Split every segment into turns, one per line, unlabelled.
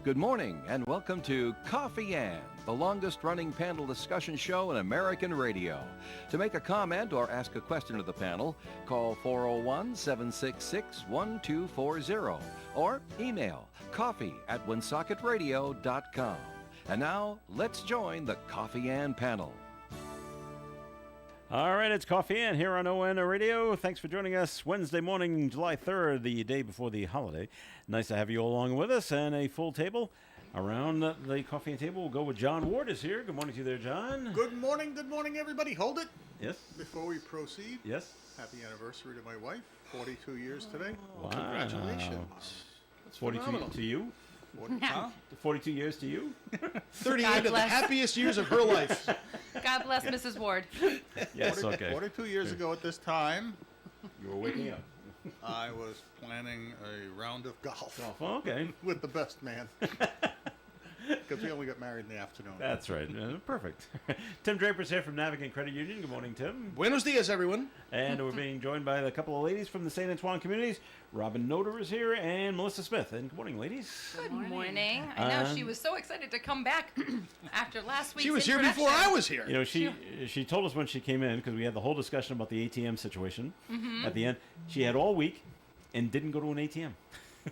Good morning and welcome to Coffee Ann, the longest-running panel discussion show in American radio. To make a comment or ask a question to the panel, call 401-766-1240 or email coffee@woonsocket.radio.com. And now, let's join the Coffee Ann panel.
All right, it's Coffee Ann here on ON Radio. Thanks for joining us Wednesday morning, July 3rd, the day before the holiday. Nice to have you all along with us, and a full table around the Coffee Ann table. We'll go with John Ward is here. Good morning to you there, John.
Good morning, everybody. Hold it.
Yes.
Before we proceed,
Yes.
happy anniversary to my wife. 42 years today.
Wow.
Congratulations. That's
42
phenomenal.
to you? 42 years to you?
38
God
of the
bless.
happiest years of her life.
God bless Mrs. Ward.
Yes, okay.
42 years ago at this time,
You were waking up.
I was planning a round of golf
Oh, okay.
with the best man. Because we only got married in the afternoon.
That's right. Perfect. Tim Draper's here from Navigant Credit Union. Good morning, Tim.
Buenos dias, everyone.
And we're being joined by a couple of ladies from the St. Antoine communities. Robin Noter is here and Melissa Smith. And good morning, ladies.
Good morning. I know she was so excited to come back after last week's
She was here before I was here.
You know, she told us when she came in, because we had the whole discussion about the ATM situation at the end. She had all week and didn't go to an ATM.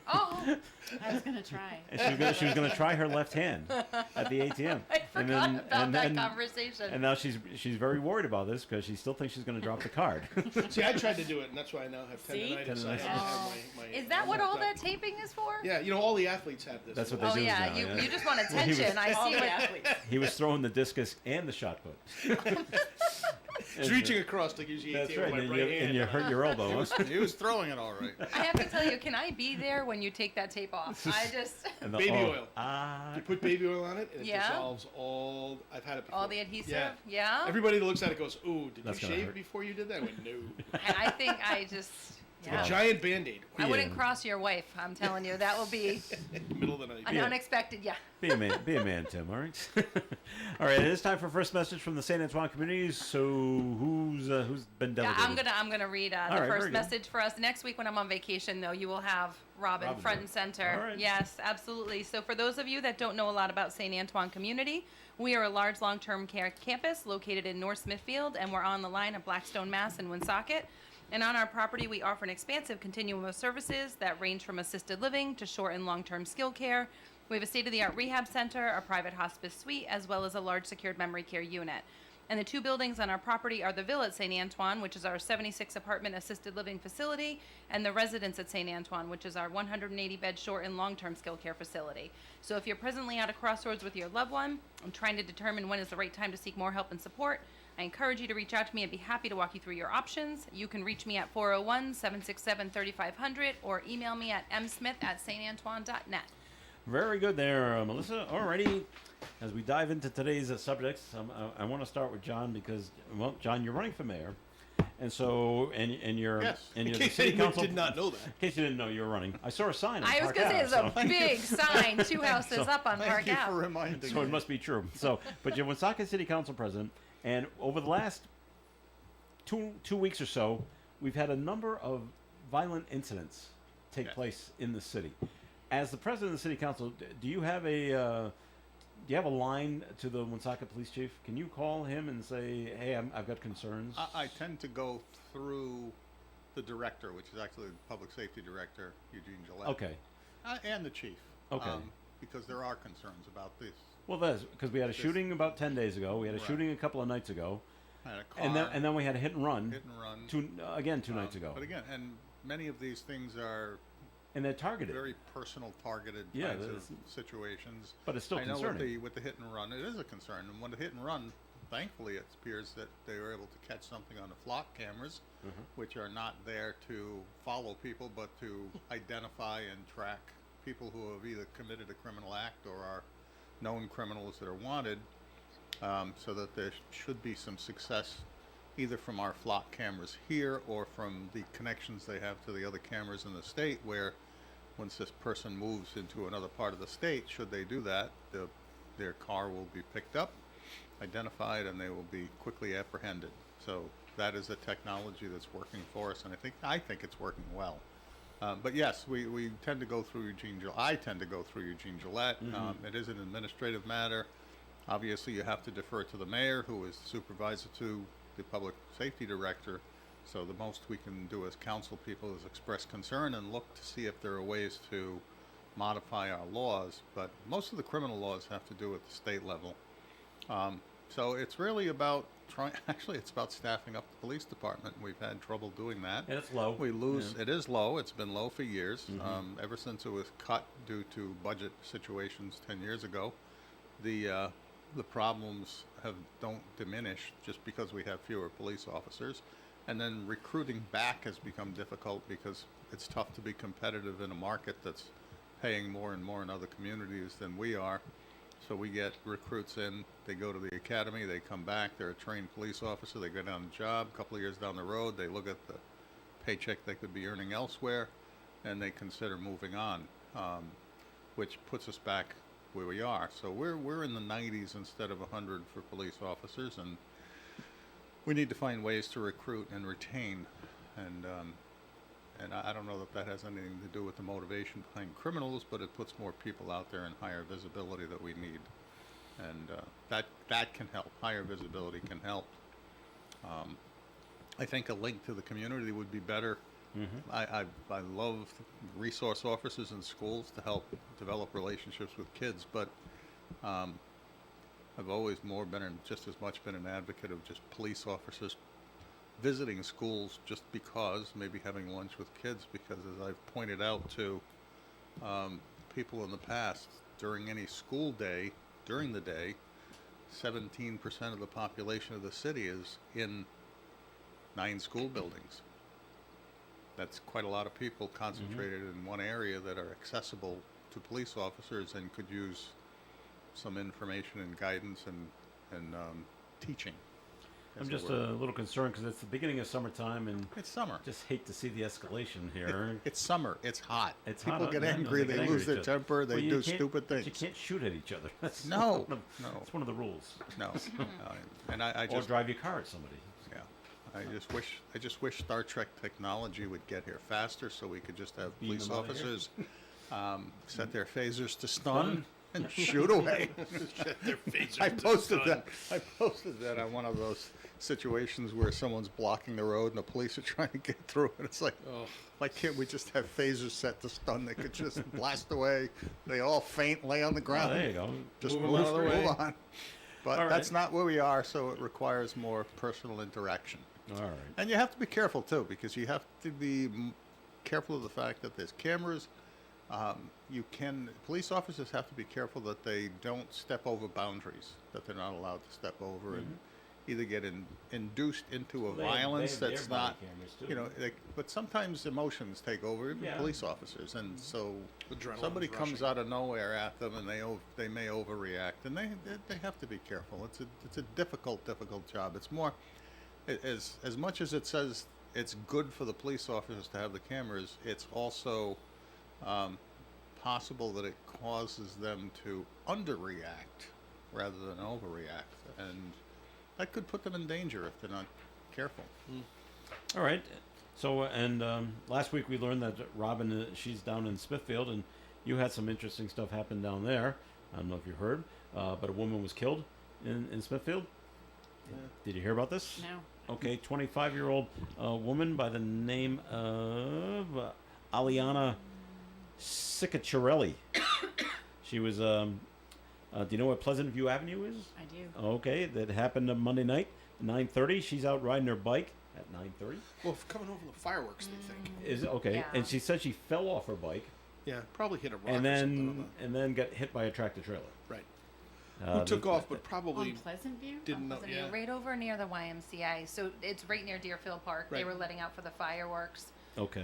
Oh,
I was gonna try.
And she was going to try her left hand at the ATM.
I forgot about that conversation.
And now she's very worried about this because she still thinks she's going to drop the card.
See, I tried to do it, and that's why I now have
See?
tendinitis. I have to have my
Is that what all that taping is for?
Yeah, you know, all the athletes have this.
That's what they
Oh
do
yeah,
now,
you
yeah.
you just want
Well, he was-
attention. I
All
see
the
what.
athletes.
He was throwing the discus and the shot put.
It's reaching across to use the
That's
ATM
right,
with
and
my
you,
right hand.
and you hurt your elbow. huh?
He was throwing it all right.
I have to tell you, can I be there when you take that tape off? I just
And
Baby oil.
Ah,
You put baby oil on it, and it
Yeah.
dissolves all. I've had it before.
all the adhesive.
Yeah.
Yeah.
Everybody that looks at it goes, "Ooh, did
That's
you
gonna
shave
hurt.
before you did that?" I went, "No."
And I think I just. Yeah.
A giant Band-Aid
I wouldn't
Yeah.
cross your wife. I'm telling you, that will be
in the middle of the night.
an unexpected. Yeah.
be a man, Tim. All right. All right. It is time for first message from the St. Antoine communities. So who's been
Yeah,
delegated?
I'm gonna read the
right, very
first
good.
message for us. Next week when I'm on vacation, though, you will have Robin
Robin,
front
yeah.
and center.
All right.
Yes, absolutely. So for those of you that don't know a lot about St. Antoine Community, we are a large long-term care campus located in North Smithfield, and we're on the line of Blackstone, Mass. and Woonsocket. And on our property, we offer an expansive continuum of services that range from assisted living to short and long-term skill care. We have a state-of-the-art rehab center, a private hospice suite, as well as a large secured memory care unit. And the two buildings on our property are the Villa at St. Antoine, which is our 76-apartment assisted living facility, and the Residence at St. Antoine, which is our 180-bed short and long-term skill care facility. So if you're presently at a crossroads with your loved one and trying to determine when is the right time to seek more help and support, I encourage you to reach out to me. I'd be happy to walk you through your options. You can reach me at 401-767-3500 or email me at msmith@santantoine.net.
Very good there, Melissa. Alrighty. As we dive into today's subjects, I want to start with John because, well, John, you're running for mayor, and so and you're
Yes.
and
In
you're the
case
city
anyone
council.
did not know that.
In case you didn't know you were running, I saw a sign. On
I was
Park
going to say,
Ave,
there's
so-
a big sign, two houses up on
Thank
Park
you for
Ave.
reminding
So
me.
it must be true. So, but you're Woonsocket City Council president, and over the last two weeks or so, we've had a number of violent incidents take
Yes.
place in the city. As the president of the city council, do you have a line to the Woonsocket police chief? Can you call him and say, "Hey, I've got concerns"?
I tend to go through the director, which is actually the public safety director, Eugene Gillette.
Okay.
And the chief.
Okay.
Because there are concerns about this.
Well, that's because we had a shooting about 10 days ago. We had a
Right.
shooting a couple of nights ago,
I had a car,
and then we had a hit and run.
hit and run.
Two nights ago.
But again, and many of these things are
And they're targeted.
very personal, targeted
Yeah,
kinds of
that's-
situations.
But it's still
I know
concerning.
with the hit and run, it is a concern. And when the hit and run, thankfully, it appears that they were able to catch something on the flock cameras,
Mm-hmm.
which are not there to follow people, but to identify and track people who have either committed a criminal act or are known criminals that are wanted, so that there should be some success either from our flock cameras here or from the connections they have to the other cameras in the state, where once this person moves into another part of the state, should they do that, their car will be picked up, identified, and they will be quickly apprehended. So that is a technology that's working for us, and I think it's working well. But yes, we tend to go through Eugene Gillette. I tend to go through Eugene Gillette. It is an administrative matter. Obviously, you have to defer to the mayor, who is supervisor to the public safety director. So the most we can do as council people is express concern and look to see if there are ways to modify our laws. But most of the criminal laws have to do at the state level. So it's really about actually, it's about staffing up the police department. We've had trouble doing that.
And it's low.
We lose.
Yeah.
It is low. It's been low for years, ever since it was cut due to budget situations 10 years ago. The problems don't diminish just because we have fewer police officers, and then recruiting back has become difficult because it's tough to be competitive in a market that's paying more and more in other communities than we are. So we get recruits in, they go to the academy, they come back, they're a trained police officer, they go down the job, a couple of years down the road, they look at the paycheck they could be earning elsewhere, and they consider moving on, which puts us back where we are. So we're in the 90s instead of 100 for police officers, and we need to find ways to recruit and retain, and I don't know that has anything to do with the motivation behind criminals, but it puts more people out there and higher visibility that we need. And that can help. Higher visibility can help. I think a link to the community would be better. I love resource officers in schools to help develop relationships with kids, but I've always just as much been an advocate of just police officers visiting schools, just because, maybe having lunch with kids, because as I've pointed out to people in the past, during any school day, during the day, 17% of the population of the city is in 9 school buildings. That's quite a lot of people concentrated in one area that are accessible to police officers and could use some information and guidance and teaching.
I'm just a little concerned because it's the beginning of summertime, and
It's summer.
just hate to see the escalation here.
It's summer. It's hot.
It's
People
hot.
get
No,
angry.
they
They
get
lose
angry
their
at each other.
temper. They
Well, you
do
can't-
stupid
but
things.
you can't shoot at each other. That's
No,
one of-
no.
That's one of the rules.
No. And I
Or
just
drive your car at somebody.
yeah. I just wish Star Trek technology would get here faster so we could just have
Beam
police
them out of here.
officers set their phasers to stun and shoot away.
Their phasers
I
to
posted
stun.
that on one of those situations where someone's blocking the road and the police are trying to get through, and it's like,
Oh.
why can't we just have phasers set to stun? They could just blast away. They all faint, lay on the
Oh,
ground.
there you go.
Just
Move 'em
move,
out of the way.
move on. But
All right.
that's not where we are, so it requires more personal interaction.
All right.
And you have to be careful too, because you have to be careful of the fact that there's cameras. Police officers have to be careful that they don't step over boundaries that they're not allowed to step over, and either get induced into a
Well, they have-
violence
they have
that's
their body
not,
cameras, too.
but sometimes emotions take over, even
Yeah.
police officers, and so
Adrenaline's
somebody comes
rushing.
out of nowhere at them, and they may overreact, and they have to be careful. It's a difficult job. It's more as much as it says it's good for the police officers to have the cameras, it's also possible that it causes them to underreact rather than overreact, and that could put them in danger if they're not careful.
All right. So, and last week we learned that Robin, she's down in Smithfield, and you had some interesting stuff happen down there. I don't know if you heard, but a woman was killed in Smithfield. Did you hear about this?
No.
Okay, 25-year-old woman by the name of Aliana Ciccarelli. She was, do you know what Pleasant View Avenue is?
I do.
Okay, that happened on Monday night, 9:30. She's out riding her bike at 9:30.
Well, coming over the fireworks, they think.
Is it okay?
Yeah.
And she said she fell off her bike
Yeah, probably hit a rock
and
or something.
then got hit by a tractor trailer.
Right.
Uh,
Who took
the-
off, but probably
On Pleasant View?
didn't know.
Pleasant
Yeah.
View, right over near the YMCA. So it's right near Deerfield Park. They
Right.
were letting out for the fireworks.
Okay.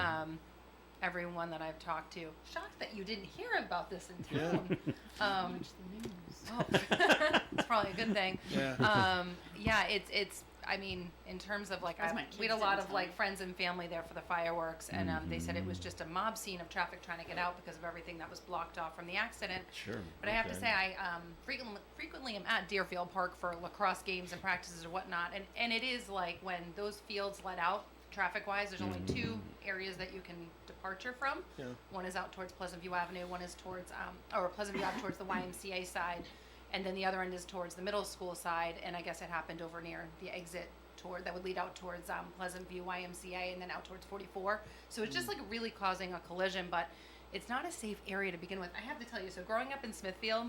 Everyone that I've talked to, shocked that you didn't hear about this in
Yeah.
town.
Watch the news.
Oh, it's probably a good thing.
Yeah.
Yeah, it's. I mean, in terms of like,
That's my
we had a
kids
lot
didn't
of
tell
like
me.
friends and family there for the fireworks, and they said it was just a mob scene of traffic trying to get out because of everything that was blocked off from the accident.
Sure.
But I have to
okay.
say, I frequently am at Deerfield Park for lacrosse games and practices or whatnot, and it is like when those fields let out traffic-wise, there's only 2 areas that you can departure from.
Yeah.
One is out towards Pleasant View Avenue, one is towards, or Pleasant View Avenue towards the YMCA side, and then the other end is towards the middle school side, and I guess it happened over near the exit that would lead out towards Pleasant View YMCA and then out towards 44. So it's just like really causing a collision, but it's not a safe area to begin with. I have to tell you, so growing up in Smithfield,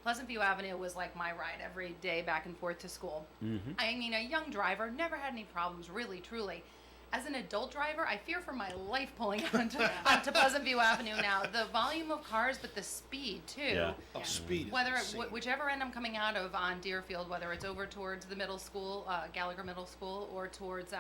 Pleasant View Avenue was like my ride every day back and forth to school.
Mm-hmm.
I mean, a young driver, never had any problems, really, truly. As an adult driver, I fear for my life pulling onto Pleasant View Avenue now. The volume of cars, but the speed, too.
Yeah.
Oh, speed. is
Whether
insane.
whichever end I'm coming out of on Deerfield, whether it's over towards the middle school, Gallagher Middle School, or towards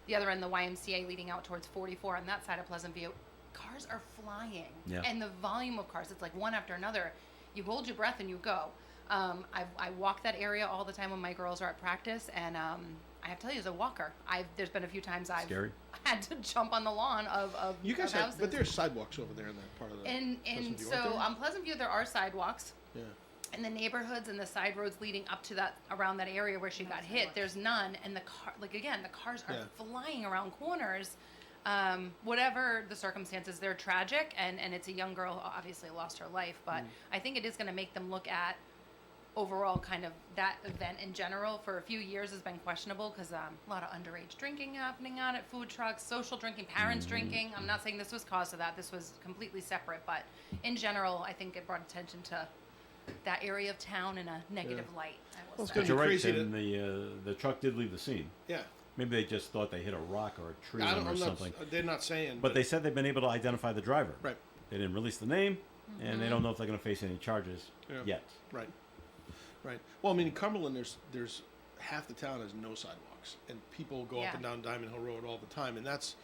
the other end, the YMCA leading out towards 44 on that side of Pleasant View, cars are flying.
Yeah.
And the volume of cars, it's like one after another. You hold your breath and you go. I walk that area all the time when my girls are at practice, and I have to tell you, as a walker, there's been a few times I've
Scary.
had to jump on the lawn of
You guys
of
have,
houses.
but there's sidewalks over there in that part of the.
And
Pleasant View,
so
aren't there?
on Pleasant View there are sidewalks.
Yeah.
In the neighborhoods and the side roads leading up to that, around that area where she got hit, there's none. And the car, like again, the cars are
Yeah.
flying around corners. Whatever the circumstances, they're tragic, and it's a young girl who obviously lost her life. But I think it is going to make them look at overall kind of that event in general for a few years has been questionable because a lot of underage drinking happening on it, food trucks, social drinking, parents drinking. I'm not saying this was cause of that. This was completely separate. But in general, I think it brought attention to that area of town in a negative light, I will
Well, it's
say.
gonna
But you're right,
crazy
Tim. The truck did leave the scene.
Yeah.
Maybe they just thought they hit a rock or a tree
I
limb
don't,
or
I'm
something.
not. They're not saying.
But they said they've been able to identify the driver.
Right.
They didn't release the name, and they don't know if they're going to face any charges
Yeah.
yet.
Right. Right. Well, I mean, in Cumberland, there's half the town has no sidewalks, and people go
Yeah.
up and down Diamond Hill Road all the time, and that's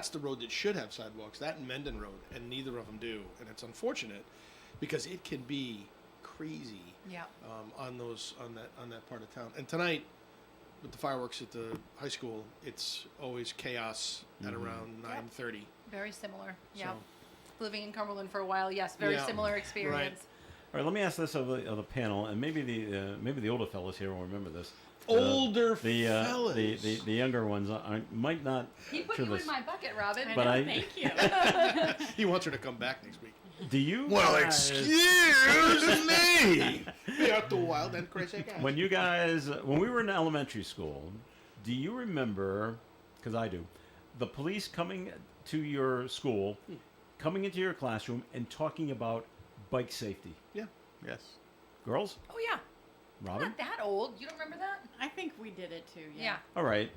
the road that should have sidewalks. That and Mendon Road, and neither of them do, and it's unfortunate because it can be crazy
Yeah.
on that part of town. And tonight, with the fireworks at the high school, it's always chaos at around 9:30.
Very similar. Yeah.
So-
Living in Cumberland for a while, yes, very
Yeah.
similar experience.
All right, let me ask this of the panel, and maybe the older fellas here will remember this.
Older
the
fellas.
the younger ones might not.
He put
sure
you
this.
in my bucket, Robin.
But I-
Thank you.
He wants her to come back next week.
Do you?
excuse me. We are two wild and crazy guys.
When we were in elementary school, do you remember? Because I do, the police coming to your school, coming into your classroom, and talking about bike safety.
Yeah.
Yes.
Girls,
Oh yeah.
Robin.
Not that old. You don't remember that?
I think we did it too.
Yeah.
All right.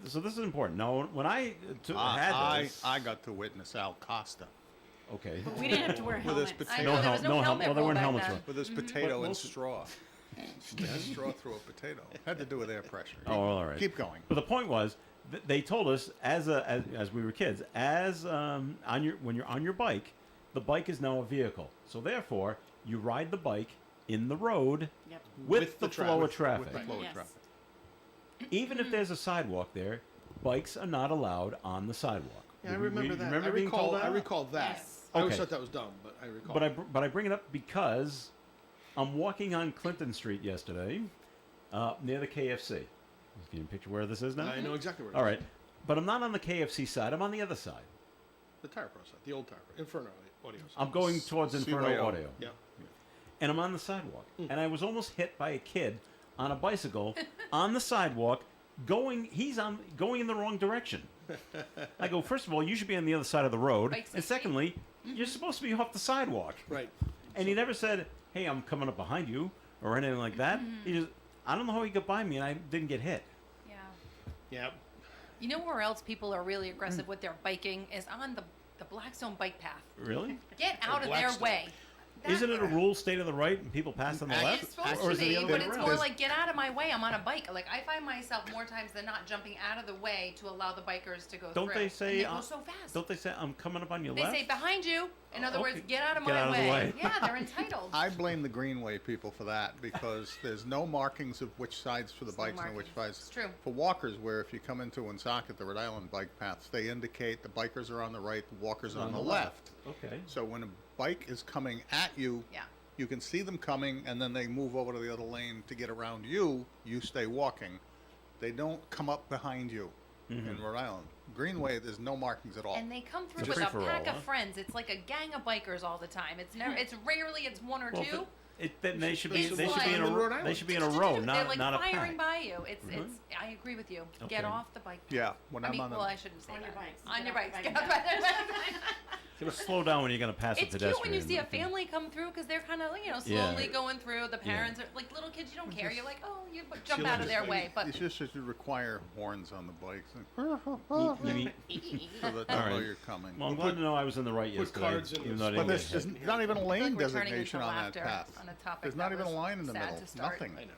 So this is important. Now, when I had this,
I got to witness Al Costa
okay.
We didn't have to wear
With his
helmets.
I
potato.
know there was no helmet
Well, there
rule
weren't
back
helmets.
then.
with his potato
But
and
most-
straw. Straw through a potato. Had to do with air pressure.
Oh, well, all right.
Keep going.
But the point was, they told us as we were kids, when you're on your bike, the bike is now a vehicle. So therefore, you ride the bike in the road
Yep.
with the flow of traffic.
With the flow
Yes.
of traffic.
Even if there's a sidewalk there, bikes are not allowed on the sidewalk.
Yeah, I remember that.
Remember
I
being
recall.
told that?
I recall that.
Yes.
I always
Okay.
thought that was dumb, but I recall.
But I bring it up because I'm walking on Clinton Street yesterday, near the KFC. Can you picture where this is now?
I know exactly where. It
All
is.
right, but I'm not on the KFC side. I'm on the other side.
The Tire Pro side, the old Tire Pro, Inferno Audio. Side.
I'm going towards Inferno
CYO.
Audio,
Yeah.
and I'm on the sidewalk, and I was almost hit by a kid on a bicycle on the sidewalk. Going in the wrong direction. I go, first of all, you should be on the other side of the road,
Bike
and
safety.
secondly, you're supposed to be off the sidewalk.
Right.
And he never said, "Hey, I'm coming up behind you," or anything like that. He just, I don't know how he got by me, and I didn't get hit.
Yeah.
Yeah.
You know where else people are really aggressive with their biking is on the Blackstone bike path.
Really?
Get out of their
Blackstone.
way.
Isn't it a rule, state of the right, and people pass on the left?
It's supposed
or
to
is it
be,
the other
but
way
it's
around?
more like get out of my way. I'm on a bike. Like I find myself more times than not jumping out of the way to allow the bikers to go
Don't
through.
they say?
And they go so fast.
Don't they say I'm coming up on your
They
left?
say behind you. In other
Okay.
words, get out of
Get
my
out of the way.
Yeah, they're entitled.
I blame the Greenway people for that because there's no markings of which sides for the
There's no
bikes and which
markings.
sides
It's true.
for walkers. Where if you come into Woonsocket, the Rhode Island bike paths, they indicate the bikers are on the right, the walkers are on the left.
Okay.
So when a bike is coming at you,
Yeah.
you can see them coming, and then they move over to the other lane to get around you. You stay walking. They don't come up behind you in Rhode Island. Greenway, there's no markings at all.
And they come through
It's
with
free
a
for all,
pack
huh?
of friends. It's like a gang of bikers all the time. It's never. It's rarely. It's one or
Well,
two.
Then they should be.
It's
They should be in
like-
a.
Rhode Island.
They should be in a row,
They're
not
like
not a
firing
pack.
by you. It's.
Mhm.
It's. I agree with you.
Okay.
Get off the bike.
Yeah, when
I
I'm
mean,
on the
well, I shouldn't say
On
that.
your bikes.
On
Get
your
off the
bikes.
bike.
Get off the bike.
You gotta slow down when you're gonna pass a
It's
pedestrian.
cute when you see a
Okay.
family come through because they're kind of
Yeah.
slowly going through. The parents are like little kids. You don't care. You're like, oh, you jump
like
out of
this
their
lady.
way. But
It's just that you require horns on the bikes,
You mean-
so that they
All
know
right.
you're coming.
Well, I'm glad to know I was in the right
put
yesterday,
cards in
even
the
though I
But
didn't
there's
get
just
hit.
not even a
I feel
lane
like we're turning
designation
into
on that
laughter
path.
on a topic
There's
that
not even a
was
line in the
sad
middle.
to start.
Nothing.
I know.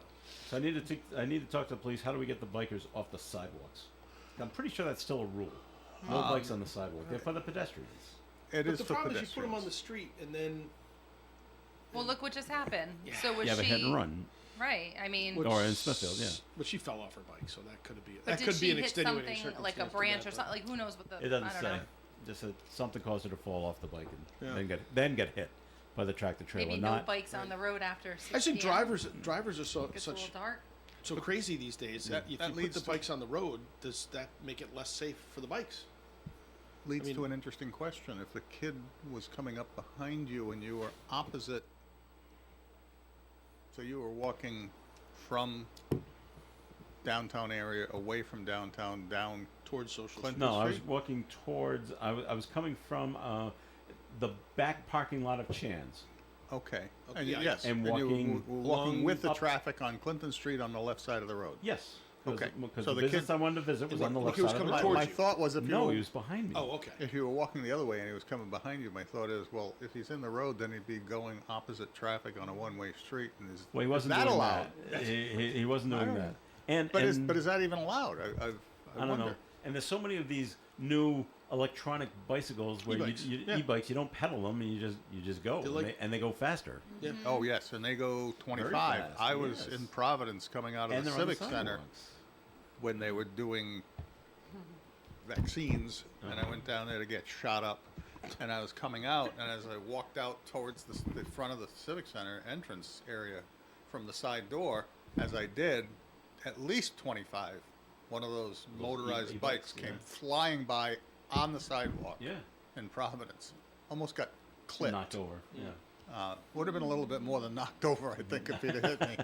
So I need to talk to the police. How do we get the bikers off the sidewalks? I'm pretty sure that's still a rule. No bikes on the sidewalk. They're for the pedestrians.
It
But
is
the
for
problem
pedestrians.
is you put them on the street and then
well, look what just happened.
Yeah.
So was
You have a
she
hit and run.
right? I mean,
Which-
Or in Smithfield, yeah.
But she fell off her bike, so that could be
but
that
did
could
she
be an
hit
extenuating
something like a
circumstance to
branch
that,
or something? Like who knows what the?
It doesn't
I don't
say.
know.
Just that something caused her to fall off the bike and
Yeah.
then get hit by the tractor trailer.
Maybe no
Not
bikes on the road after 6
I think
p.m.
drivers are so
Gets a
such
little dark.
so crazy these days that if
that
you put
leads
the
to-
bikes on the road, does that make it less safe for the bikes?
Leads
I mean-
to an interesting question. If the kid was coming up behind you and you were opposite, so you were walking from downtown area, away from downtown, down
Towards social.
Clinton
no, I was
Street?
walking towards. I was coming from the back parking lot of Chan's.
Okay.
Okay,
And
yeah,
yes,
and
you
walking
were walking
along
with the
up-
traffic on Clinton Street on the left side of the road.
Yes.
Okay.
Because
So
the
the
business
kid-
I wanted to visit was on the
Look,
left
he was
side of the
coming
road.
towards
My
you.
thought was if you
No,
were,
he was behind me.
Oh, okay.
if you were walking the other way and he was coming behind you, my thought is, well, if he's in the road, then he'd be going opposite traffic on a one-way street. And
Well, he wasn't
is that
doing
allowed?
that. He wasn't
I
doing
don't
that.
know.
And
But
and
is that even allowed? I
I don't
wonder.
know. And there's so many of these new electronic bicycles where
E-bikes, yeah.
e-bikes, you don't pedal them and you just go
They're like-
and they go faster.
Yeah.
Oh yes, and they go 25.
fast,
I was
yes.
in Providence coming out of
And
the
they're on the
Civic Center
sidewalks.
when they were doing vaccines, and I went down there to get shot up. And I was coming out, and as I walked out towards the front of the Civic Center entrance area from the side door, as I did, at least 25, one of those motorized
e-bikes,
bikes came
yeah.
flying by on the sidewalk
Yeah.
in Providence. Almost got clipped.
Knocked over. Yeah.
Would have been a little bit more than knocked over, I think, if he'd have hit me.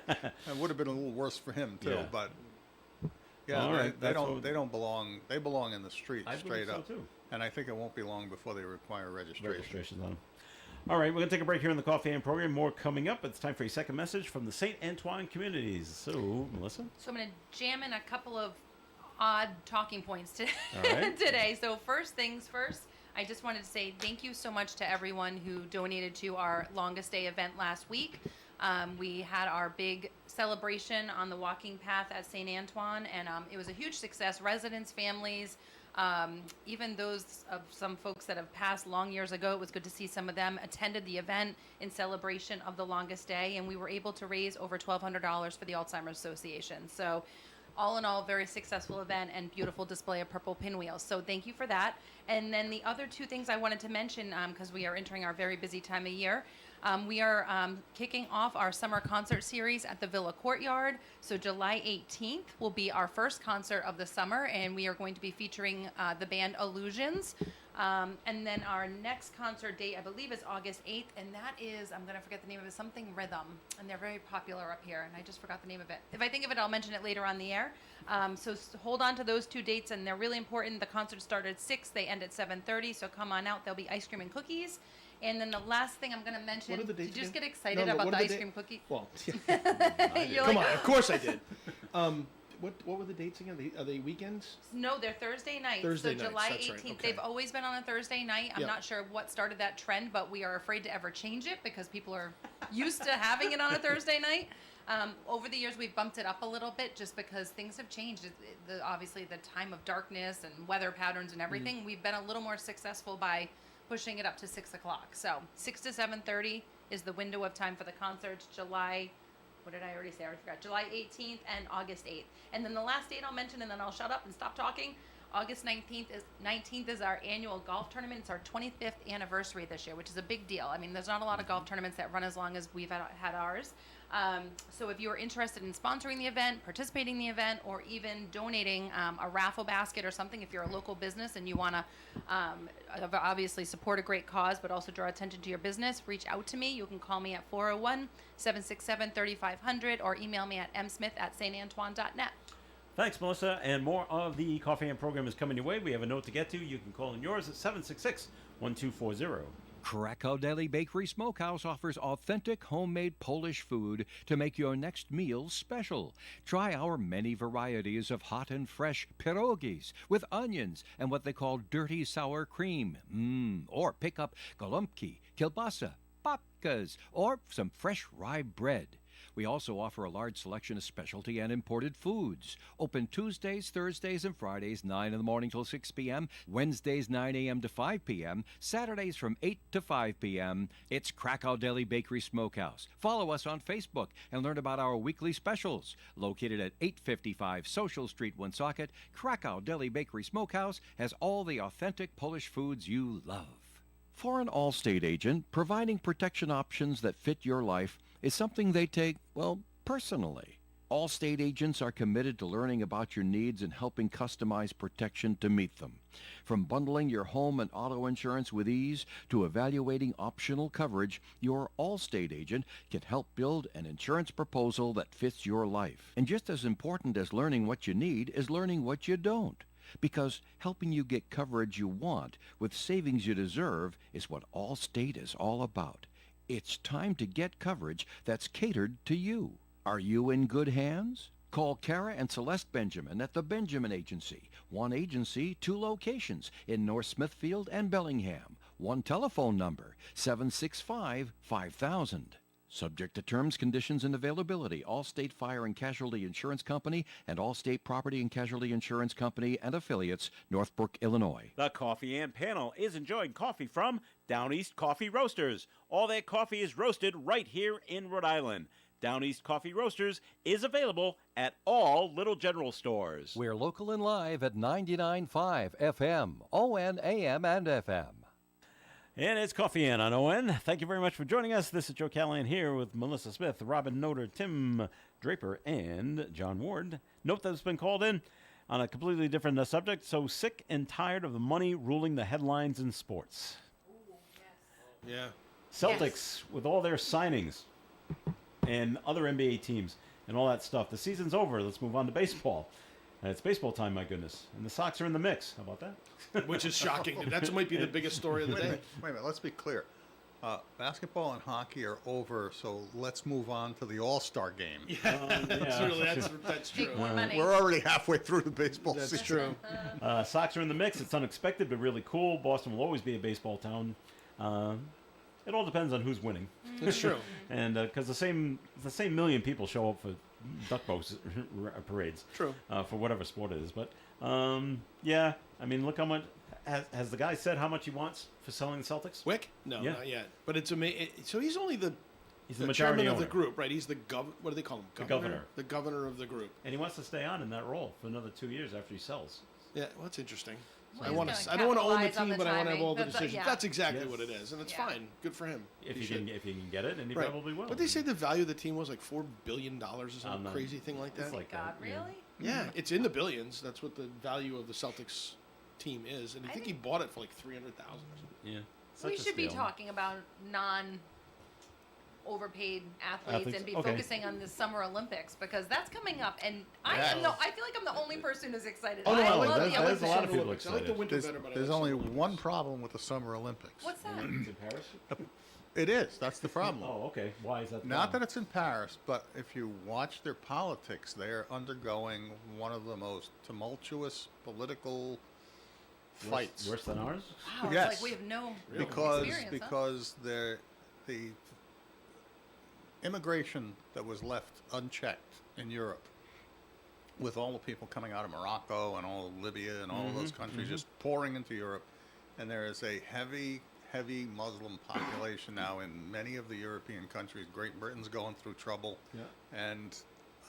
It would have been a little worse for him too.
Yeah.
But yeah,
All right,
they
that's
don't.
what-
They don't belong. They belong in the street
I
straight
believe so
up.
too.
And I think it won't be long before they require registration.
Registrations on them. All right, we're going to take a break here in the Coffee and program. More coming up. It's time for a second message from the St. Antoine communities. So, Melissa?
So I'm going to jam in a couple of odd talking points
All right.
today. So first things first, I just wanted to say thank you so much to everyone who donated to our longest day event last week. We had our big celebration on the walking path at St. Antoine, and it was a huge success. Residents, families, even those of some folks that have passed long years ago, it was good to see some of them attended the event in celebration of the longest day, and we were able to raise over $1,200 for the Alzheimer's Association. So all in all, very successful event and beautiful display of purple pinwheels. So thank you for that. And then the other two things I wanted to mention, because we are entering our very busy time of year, we are kicking off our summer concert series at the Villa Courtyard. So July 18th will be our first concert of the summer, and we are going to be featuring the band Illusions. And then our next concert date, I believe, is August 8th, and that is, I'm going to forget the name of it, something Rhythm, and they're very popular up here, and I just forgot the name of it. If I think of it, I'll mention it later on the air. So hold on to those two dates, and they're really important. The concerts start at 6, they end at 7:30, so come on out. There'll be ice cream and cookies. And then the last thing I'm going to mention,
What are the dates
did you just
again?
get excited
No,
about
what
the
are the
ice
da-
cream cookie?
Well,
You're
come
like,
on. Of course I did. What were the dates again? Are they weekends?
No, they're Thursday nights.
Thursday
so
nights,
July
that's
18th.
right, okay.
They've always been on a Thursday night. I'm
Yep.
not sure what started that trend, but we are afraid to ever change it because people are used to having it on a Thursday night. Over the years, we've bumped it up a little bit just because things have changed. Obviously, the time of darkness and weather patterns and everything, we've been a little more successful by pushing it up to 6 o'clock. So 6 to 7:30 is the window of time for the concerts. July, what did I already say? I already forgot. July 18th and August 8th. And then the last date I'll mention, and then I'll shut up and stop talking. August 19th is our annual golf tournament. It's our 25th anniversary this year, which is a big deal. I mean, there's not a lot of golf tournaments that run as long as we've had ours. So if you are interested in sponsoring the event, participating in the event, or even donating a raffle basket or something, if you're a local business and you want to obviously support a great cause, but also draw attention to your business, reach out to me. You can call me at 401-767-3500 or email me at msmith@santantoine.net.
Thanks, Melissa. And more of the Coffee and program is coming your way. We have a note to get to. You can call in yours at 766-1240.
Krakow Deli Bakery Smokehouse offers authentic homemade Polish food to make your next meal special. Try our many varieties of hot and fresh pierogies with onions and what they call dirty sour cream. Or pick up gołąbki, kielbasa, babkas, or some fresh rye bread. We also offer a large selection of specialty and imported foods. Open Tuesdays, Thursdays, and Fridays, 9 in the morning till 6 p.m., Wednesdays, 9 a.m. to 5 p.m., Saturdays from 8 to 5 p.m. It's Krakow Deli Bakery Smokehouse. Follow us on Facebook and learn about our weekly specials. Located at 855 Social Street, Woonsocket, Krakow Deli Bakery Smokehouse has all the authentic Polish foods you love. For an Allstate agent, providing protection options that fit your life is something they take, well, personally. Allstate agents are committed to learning about your needs and helping customize protection to meet them. From bundling your home and auto insurance with ease to evaluating optional coverage, your Allstate agent can help build an insurance proposal that fits your life. And just as important as learning what you need is learning what you don't. Because helping you get coverage you want with savings you deserve is what Allstate is all about. It's time to get coverage that's catered to you. Are you in good hands? Call Kara and Celeste Benjamin at the Benjamin Agency. One agency, two locations in North Smithfield and Bellingham. One telephone number, 765-5000. Subject to terms, conditions, and availability. Allstate Fire and Casualty Insurance Company and Allstate Property and Casualty Insurance Company and affiliates, Northbrook, Illinois.
The Coffee and Panel is enjoying coffee from Down East Coffee Roasters. All their coffee is roasted right here in Rhode Island. Down East Coffee Roasters is available at all Little General stores.
We're local and live at 99.5 FM, ON, AM, and FM.
And it's Coffee and on ON. Thank you very much for joining us. This is Joe Callahan here with Melissa Smith, Robin Noter, Tim Draper, and John Ward. Note that it's been called in on a completely different subject. So sick and tired of the money ruling the headlines in sports.
Yeah.
Celtics, with all their signings and other NBA teams and all that stuff. The season's over. Let's move on to baseball. It's baseball time, my goodness. And the Sox are in the mix. How about that?
Which is shocking. That might be the biggest story of the day.
Wait a minute, let's be clear. Basketball and hockey are over, so let's move on to the All-Star game.
That's true.
Make more money.
We're already halfway through the baseball
That's
season.
true.
Sox are in the mix. It's unexpected, but really cool. Boston will always be a baseball town. It all depends on who's winning.
That's true.
And because the same million people show up for duck boats parades.
True.
For whatever sport it is. But, yeah, I mean, look how much... Has the guy said how much he wants for selling the Celtics?
Wick? No,
Yeah.
not yet. But it's amazing. So he's only the
majority
chairman of
owner.
the group, right? He's the what do they call him?
governor.
The governor of the group.
And he wants to stay on in that role for another 2 years after he sells.
Yeah, well, that's interesting.
Well,
I
he's
want
gonna
to. I don't want to own the
capitalize on
team,
the
but I want to have
timing.
all the
That's
decisions.
yeah.
That's exactly
Yes.
what it is, and it's
Yeah.
fine. Good for him.
If
He
he can get it, and he
Right.
probably will.
But they say the value of the team was like $4 billion or some
I'm not-
crazy thing like that.
It's like
God,
that, yeah.
really?
yeah, it's in the billions. That's what the value of the Celtics team is, and I think he bought it for like $300,000 or something.
Yeah.
We
Such a
should be
steal.
talking about overpaid athletes and be
Okay.
focusing on the Summer Olympics because that's coming up, and I
Yeah.
feel like I'm the only person who's excited.
Oh, no,
I
I
love
like
the
that.
Olympics.
There's a lot of people
Olympics. I like the
excited.
winter
There's,
better, but I
there's
like
only
Summer Olympics.
one problem with the Summer Olympics.
What's that?
It's in Paris?
It is. That's the problem.
Oh, okay. Why is that? the
Not that
problem?
it's in Paris, but if you watch their politics, they are undergoing one of the most tumultuous political fights.
Worse than ours?
Wow,
Yes.
it's like we have no
because
experience, huh?
because the immigration that was left unchecked in Europe, with all the people coming out of Morocco and all of Libya and all of those countries just pouring into Europe, and there is a heavy Muslim population now in many of the European countries. Great Britain's going through trouble,
Yeah.
and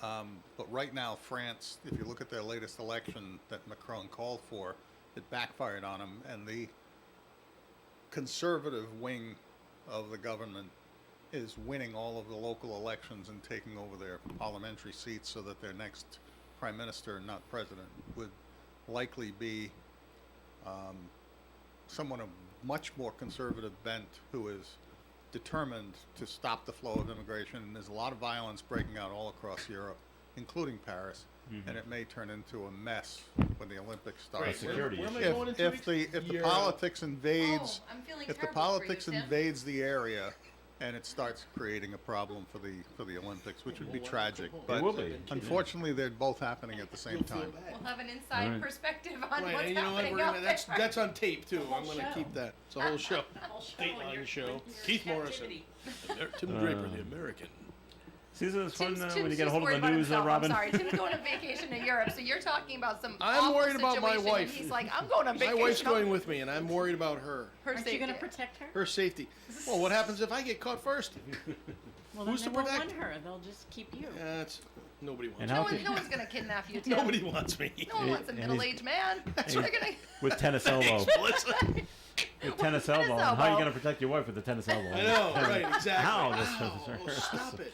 But right now, France, if you look at their latest election that Macron called for, it backfired on him, and the conservative wing of the government is winning all of the local elections and taking over their parliamentary seats, so that their next prime minister, not president, would likely be someone of much more conservative bent who is determined to stop the flow of immigration. And there's a lot of violence breaking out all across Europe, including Paris, and it may turn into a mess when the Olympics start.
Great.
security
Where am I
issue.
going in 2
If
weeks?
the
You're-
politics invades,
Oh, I'm feeling
if the
terrible for you,
politics
Tim.
invades the area, and it starts creating a problem for the Olympics, which would be tragic. But
will be.
unfortunately, they're both happening at the same
You'll feel
time.
bad.
We'll have an inside
Right.
perspective on
Right,
what's
and you know what?
happening
We're
out
gonna,
there.
that's on tape too. I'm going to
show.
keep that. It's a whole show.
Whole show when
Dateline
you're-
show.
when you're in
Keith Morrison.
captivity.
Tim Draper, the American.
Season is fun
Tim's
when you get a
just
hold
worried
of the
about
news,
himself.
Robin.
I'm sorry, Tim's going on vacation to Europe, so you're talking about some
I'm
awful
worried about my
situation,
wife.
And he's like, I'm going on
My
vacation.
wife's going with me, and I'm worried about her.
Her
Aren't
safety.
you going to protect her?
Her safety. Well, what happens if I get caught first?
Well,
who's
then
to
they won't
protect?
want her. They'll just keep you.
That's nobody wants.
And
me.
how
No,
can-
no one's going to kidnap you, Tim.
Nobody wants me.
No one wants a
And he's-
middle-aged man. That's what they're going
with tennis elbow.
Melissa.
With tennis
Tennis
elbow. And how are you
elbow.
going to protect your wife with the tennis elbow?
I know, right? Exactly.
How?
Oh, stop it.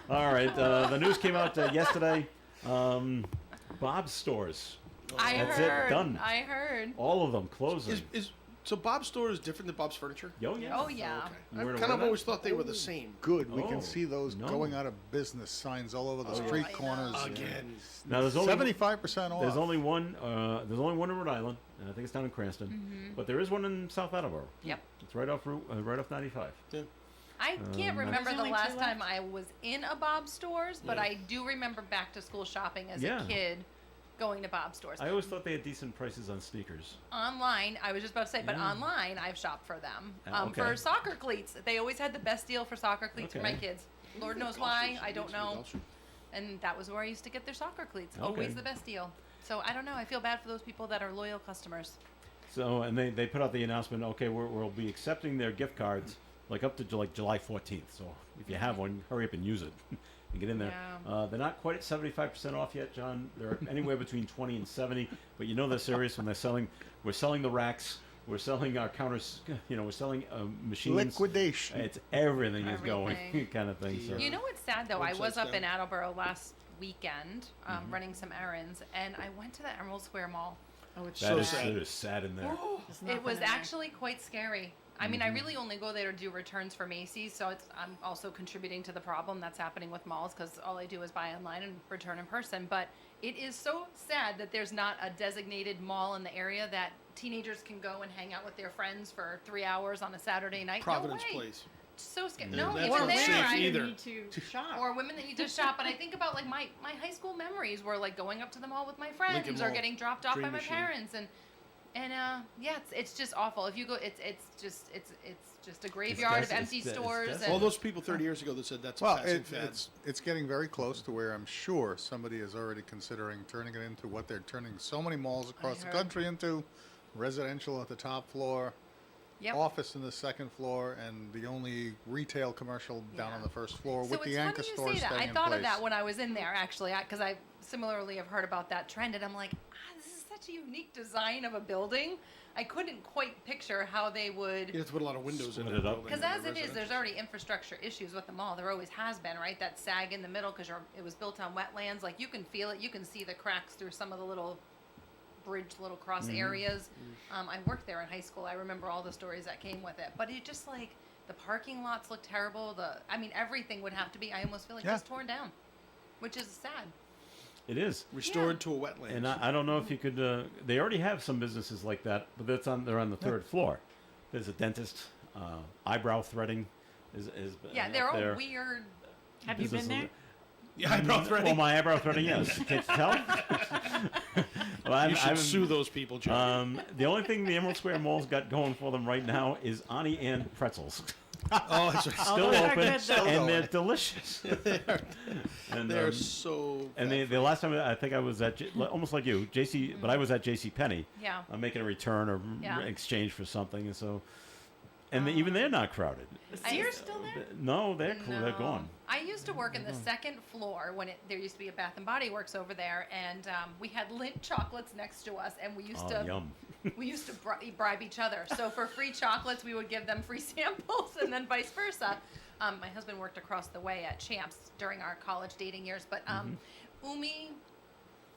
All right. The news came out yesterday. Bob's stores.
I
That's
heard.
it. Done.
I heard.
All of them closing.
So Bob's store is different than Bob's Furniture?
Yo, yeah.
Oh, yeah.
Okay.
Where
I've
to
kind of
wear
always
that?
thought they were the same.
Good. We
Oh,
can see those
no.
going out of business signs all over the
Oh, yeah.
street
I know.
corners.
Again.
Now there's only
75% off.
There's only one. There's only one in Rhode Island, and I think it's down in Cranston. But there is one in South Attleboro.
Yep.
It's right off 95.
I can't remember
There's
the
only
last
two
time
left?
I was in a Bob stores, but
Yeah.
I do remember back to school shopping as
Yeah.
a kid, going to Bob stores.
I always thought they had decent prices on sneakers.
Online, I was just about to say, but
Yeah.
online I've shopped for them.
Okay.
For soccer cleats, they always had the best deal for soccer cleats for my
Okay.
kids. Lord knows
Golf
why,
shoes.
I don't
Some
know.
golf shoes.
And that was where I used to get their soccer cleats.
Okay.
Always the best deal. So I don't know. I feel bad for those people that are loyal customers.
So, and they put out the announcement. Okay, we'll be accepting their gift cards like up to like July 14th. So if you have one, hurry up and use it and get in there.
Yeah.
They're not quite at 75% off yet, John. They're anywhere between 20 and 70. But you know they're serious when they're selling. We're selling the racks. We're selling our counters. You know, we're selling machines.
Liquidation.
It's everything is going
Everything.
kind of thing. So.
You know what's sad though? I was
Website's
up in
down.
Attleboro last weekend running some errands, and I went to the Emerald Square Mall.
Oh, it's
That
so
is
sad.
it is sad in there.
There's
It
nothing
was
in there.
actually quite scary. I mean, I really only go there to do returns for Macy's, so I'm also contributing to the problem that's happening with malls because all I do is buy online and return in person. But it is so sad that there's not a designated mall in the area that teenagers can go and hang out with their friends for 3 hours on a Saturday night.
Providence
no way.
Place.
So scary.
Yeah.
No,
That's
even
not
there,
safe
I
either.
need to shop.
or women that need to shop. And I think about like my high school memories were like going up to the mall with my friends
Lincoln
or
Mall,
getting dropped off
Dream
by my
Machine.
parents and yeah, it's just awful. If you go, it's just a graveyard of
des-
empty
it's
stores.
desolate.
And
All those people 30 years ago that said that's a
Well,
passing fad.
it's getting very close to where I'm sure somebody is already considering turning it into what they're turning so many malls across the
heard.
country into: residential at the top floor,
Yep.
office in the second floor, and the only retail commercial down
Yeah.
on the first floor
So
with
it's
the
funny
anchor
you
store
say that.
staying
I
in
thought
place.
of that when I was in there actually, because I similarly have heard about that trend, and I'm like, this is such a unique design of a building. I couldn't quite picture how they would.
You have to put a lot of windows in
Split
that
it up.
building
Because
in the
as it is, there's
residential.
already infrastructure issues with the mall. There always has been, right? That sag in the middle because it was built on wetlands. Like you can feel it. You can see the cracks through some of the little bridge, little cross areas. I worked there in high school. I remember all the stories that came with it. But it just like the parking lots look terrible. Everything would have to be. I almost feel like
Yeah.
just torn down, which is sad.
It is.
Restored to a wetland.
And I don't know if you could. They already have some businesses like that, but they're on the third floor. There's a dentist. Eyebrow threading is
Yeah,
up
they're all
there.
weird.
Have you been there?
yeah, eyebrow threading.
Well, my eyebrow threading, yes. Can't you tell? Well,
you should sue those people, John.
The only thing the Emerald Square Mall's got going for them right now is Auntie Anne pretzels.
oh, that's right.
Still
those are
open,
good, though.
and they're delicious. And,
They're so.
and the last time I think I was at almost like you, JC, but I was at JC Penney.
Yeah.
I'm making a return or
Yeah.
exchange for something, and so, and even they're not crowded.
Is Sears still there?
No, they're
No.
they're gone.
I used to work in the second floor when there used to be a Bath and Body Works over there, and we had Lindt chocolates next to us, and we used to
Yum.
we used to bribe each other. So for free chocolates, we would give them free samples, and then vice versa. My husband worked across the way at Champs during our college dating years, but Umi,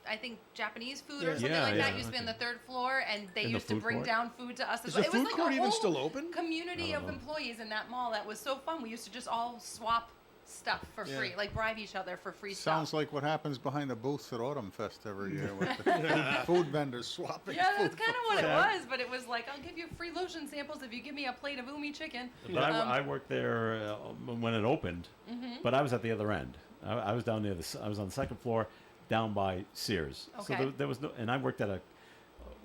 I think Japanese food or something
Yeah,
like that
yeah,
used to be on
okay.
the third floor, and they
In the
used to
food
bring
court?
down food to us.
Is
As
the
well. It was
food
like
court
a
even
whole
still open?
community
I
of
don't know.
employees in that mall that was so fun. We used to just all swap stuff for
Yeah.
free, like bribe each other for free
Sounds
stuff.
like what happens behind the booths at Autumn Fest every year with the food vendors swapping
Yeah,
food
that's kind of
for
what it
food.
was, but it was like, I'll give you free lotion samples if you give me a plate of Umi chicken.
But I worked there when it opened, but I was at the other end. I was down near I was on the second floor, down by Sears. So
Okay.
there was no, and I worked at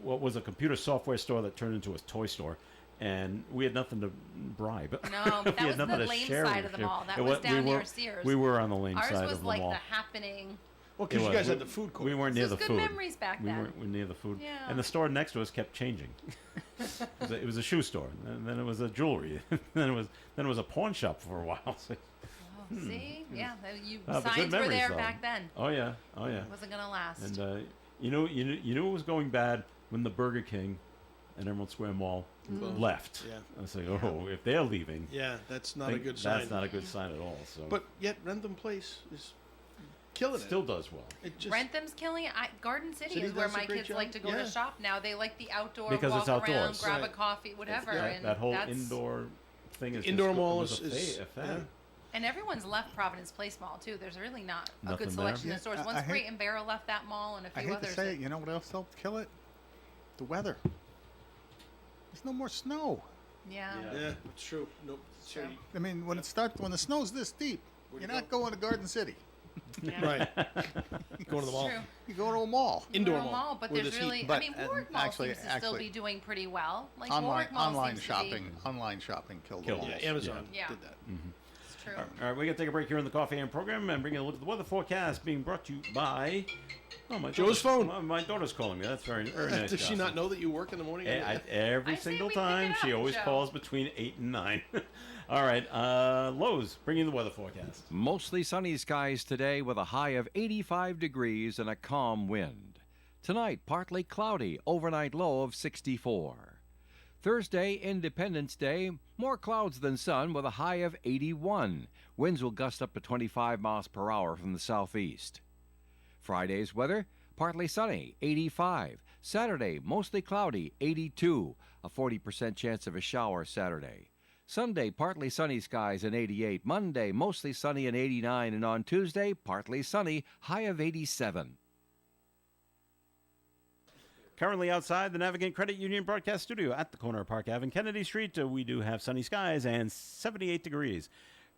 what was a computer software store that turned into a toy store, and we had nothing to bribe.
No,
We
that
had
was
nothing
the
to
lame
share
side
with
of the
you.
mall. That
It
was
we
down near
were-
Sears.
We were on the lame
Ours
side
was
of the
like
mall.
the happening.
Well, because
It
you
was.
guys had the food court.
We weren't
This
near
was
the
good
food.
memories back
we
then.
weren't near the food.
Yeah.
And the store next to us kept changing. It was a shoe store, and then it was a jewelry, then it was a pawn shop for a while. So-
Oh, see? Yeah,
but good
signs were
memories,
there
though.
back then.
Oh yeah, oh yeah.
It wasn't going to last.
And you knew it was going bad when the Burger King and Emerald Square Mall left.
Yeah.
I was like, oh, if they're leaving,
Yeah, that's not a good sign.
That's not a good sign at all. So,
But yet, Rentham Place is killing
still
it.
does well
It just,
Rentham's killing it. Garden City,
City
is where
does a
my
great
kids
job.
like to go
Yeah.
to shop now. They like the outdoor
Because
walk
it's
around,
outdoors.
grab a
Right.
coffee, whatever. and
that whole
that's,
indoor thing is
Indoor
just,
mall
was
is-
a fad.
yeah.
And everyone's left Providence Place Mall too. There's really not a
Nothing
good
there?
selection
Yeah,
of stores.
I
Once
hate-
Crate and Barrel left that mall, and a
I
few
hate
others.
to say it, you know what else helped kill it? The weather. There's no more snow.
Yeah.
yeah, it's true. Nope.
True.
I mean, when the snow's this deep,
Where'd
you're
you
not going to Garden City.
Right. Going to the mall.
True.
You go to a mall.
Indoor
Rural
mall,
but
where
there's
there's heat.
really.
But,
I mean, Warwick Mall
actually-
seems to still
actually-
be doing pretty well. Like
Online
Warwick Mall
online
seems to be-
shopping killed
Killed
the
it.
malls.
Yeah, Amazon
Yeah.
did that.
It's true.
All right, we're gonna take a break here in the Coffee and program and bring you a look at the weather forecast being brought to you by. Oh, my
Joe's
daughter's-
phone.
My daughter's calling me. That's very nice.
Does she
Jocelyn.
not know that you work in the morning?
Every
I say
single
we pick
time,
it
she
up,
always
Joe.
calls between 8 and 9. All right, Lowe's, bring you the weather forecast.
Mostly sunny skies today with a high of 85 degrees and a calm wind. Tonight, partly cloudy, overnight low of 64. Thursday, Independence Day, more clouds than sun with a high of 81. Winds will gust up to 25 miles per hour from the southeast. Friday's weather, partly sunny, 85. Saturday, mostly cloudy, 82. A 40% chance of a shower Saturday. Sunday, partly sunny skies and 88. Monday, mostly sunny and 89. And on Tuesday, partly sunny, high of 87.
Currently outside the Navigant Credit Union broadcast studio at the corner of Park Ave and Kennedy Street, we do have sunny skies and 78 degrees.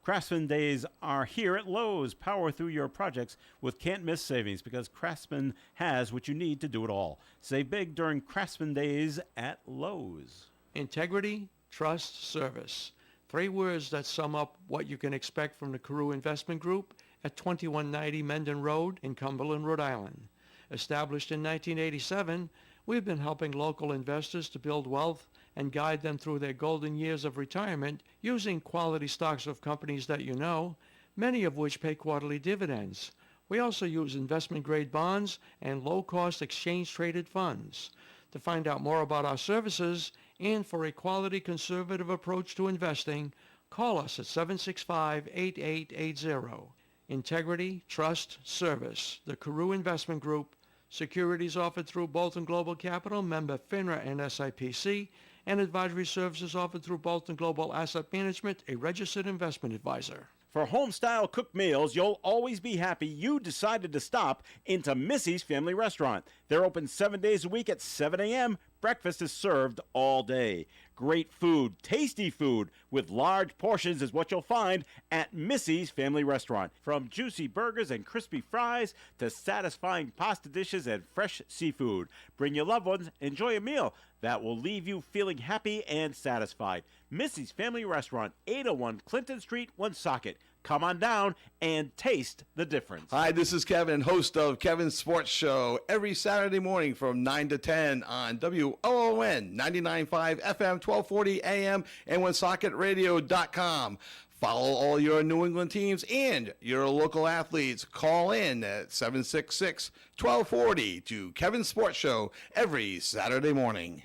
Craftsman Days are here at Lowe's. Power through your projects with can't-miss savings because Craftsman has what you need to do it all. Save big during Craftsman Days at Lowe's.
Integrity, trust, service. 3 words that sum up what you can expect from the Carew Investment Group at 2190 Mendon Road in Cumberland, Rhode Island. Established in 1987, we've been helping local investors to build wealth and guide them through their golden years of retirement using quality stocks of companies that you know, many of which pay quarterly dividends. We also use investment-grade bonds and low-cost exchange-traded funds. To find out more about our services and for a quality conservative approach to investing, call us at 765-8880. Integrity, trust, service. The Carew Investment Group. Securities offered through Bolton Global Capital, member FINRA and SIPC, and advisory services offered through Bolton Global Asset Management, a registered investment advisor.
For home-style cooked meals, you'll always be happy you decided to stop into Missy's Family Restaurant. They're open 7 days a week at 7 a.m. Breakfast is served all day. Great food, tasty food, with large portions is what you'll find at Missy's Family Restaurant. From juicy burgers and crispy fries to satisfying pasta dishes and fresh seafood. Bring your loved ones, enjoy a meal that will leave you feeling happy and satisfied. Missy's Family Restaurant, 801 Clinton Street, Woonsocket. Come on down and taste the difference.
Hi, this is Kevin, host of Kevin's Sports Show, every Saturday morning from 9 to 10 on WOON 99.5 FM, 1240 AM, and OneSocketRadio.com. Follow all your New England teams and your local athletes. Call in at 766-1240 to Kevin's Sports Show every Saturday morning.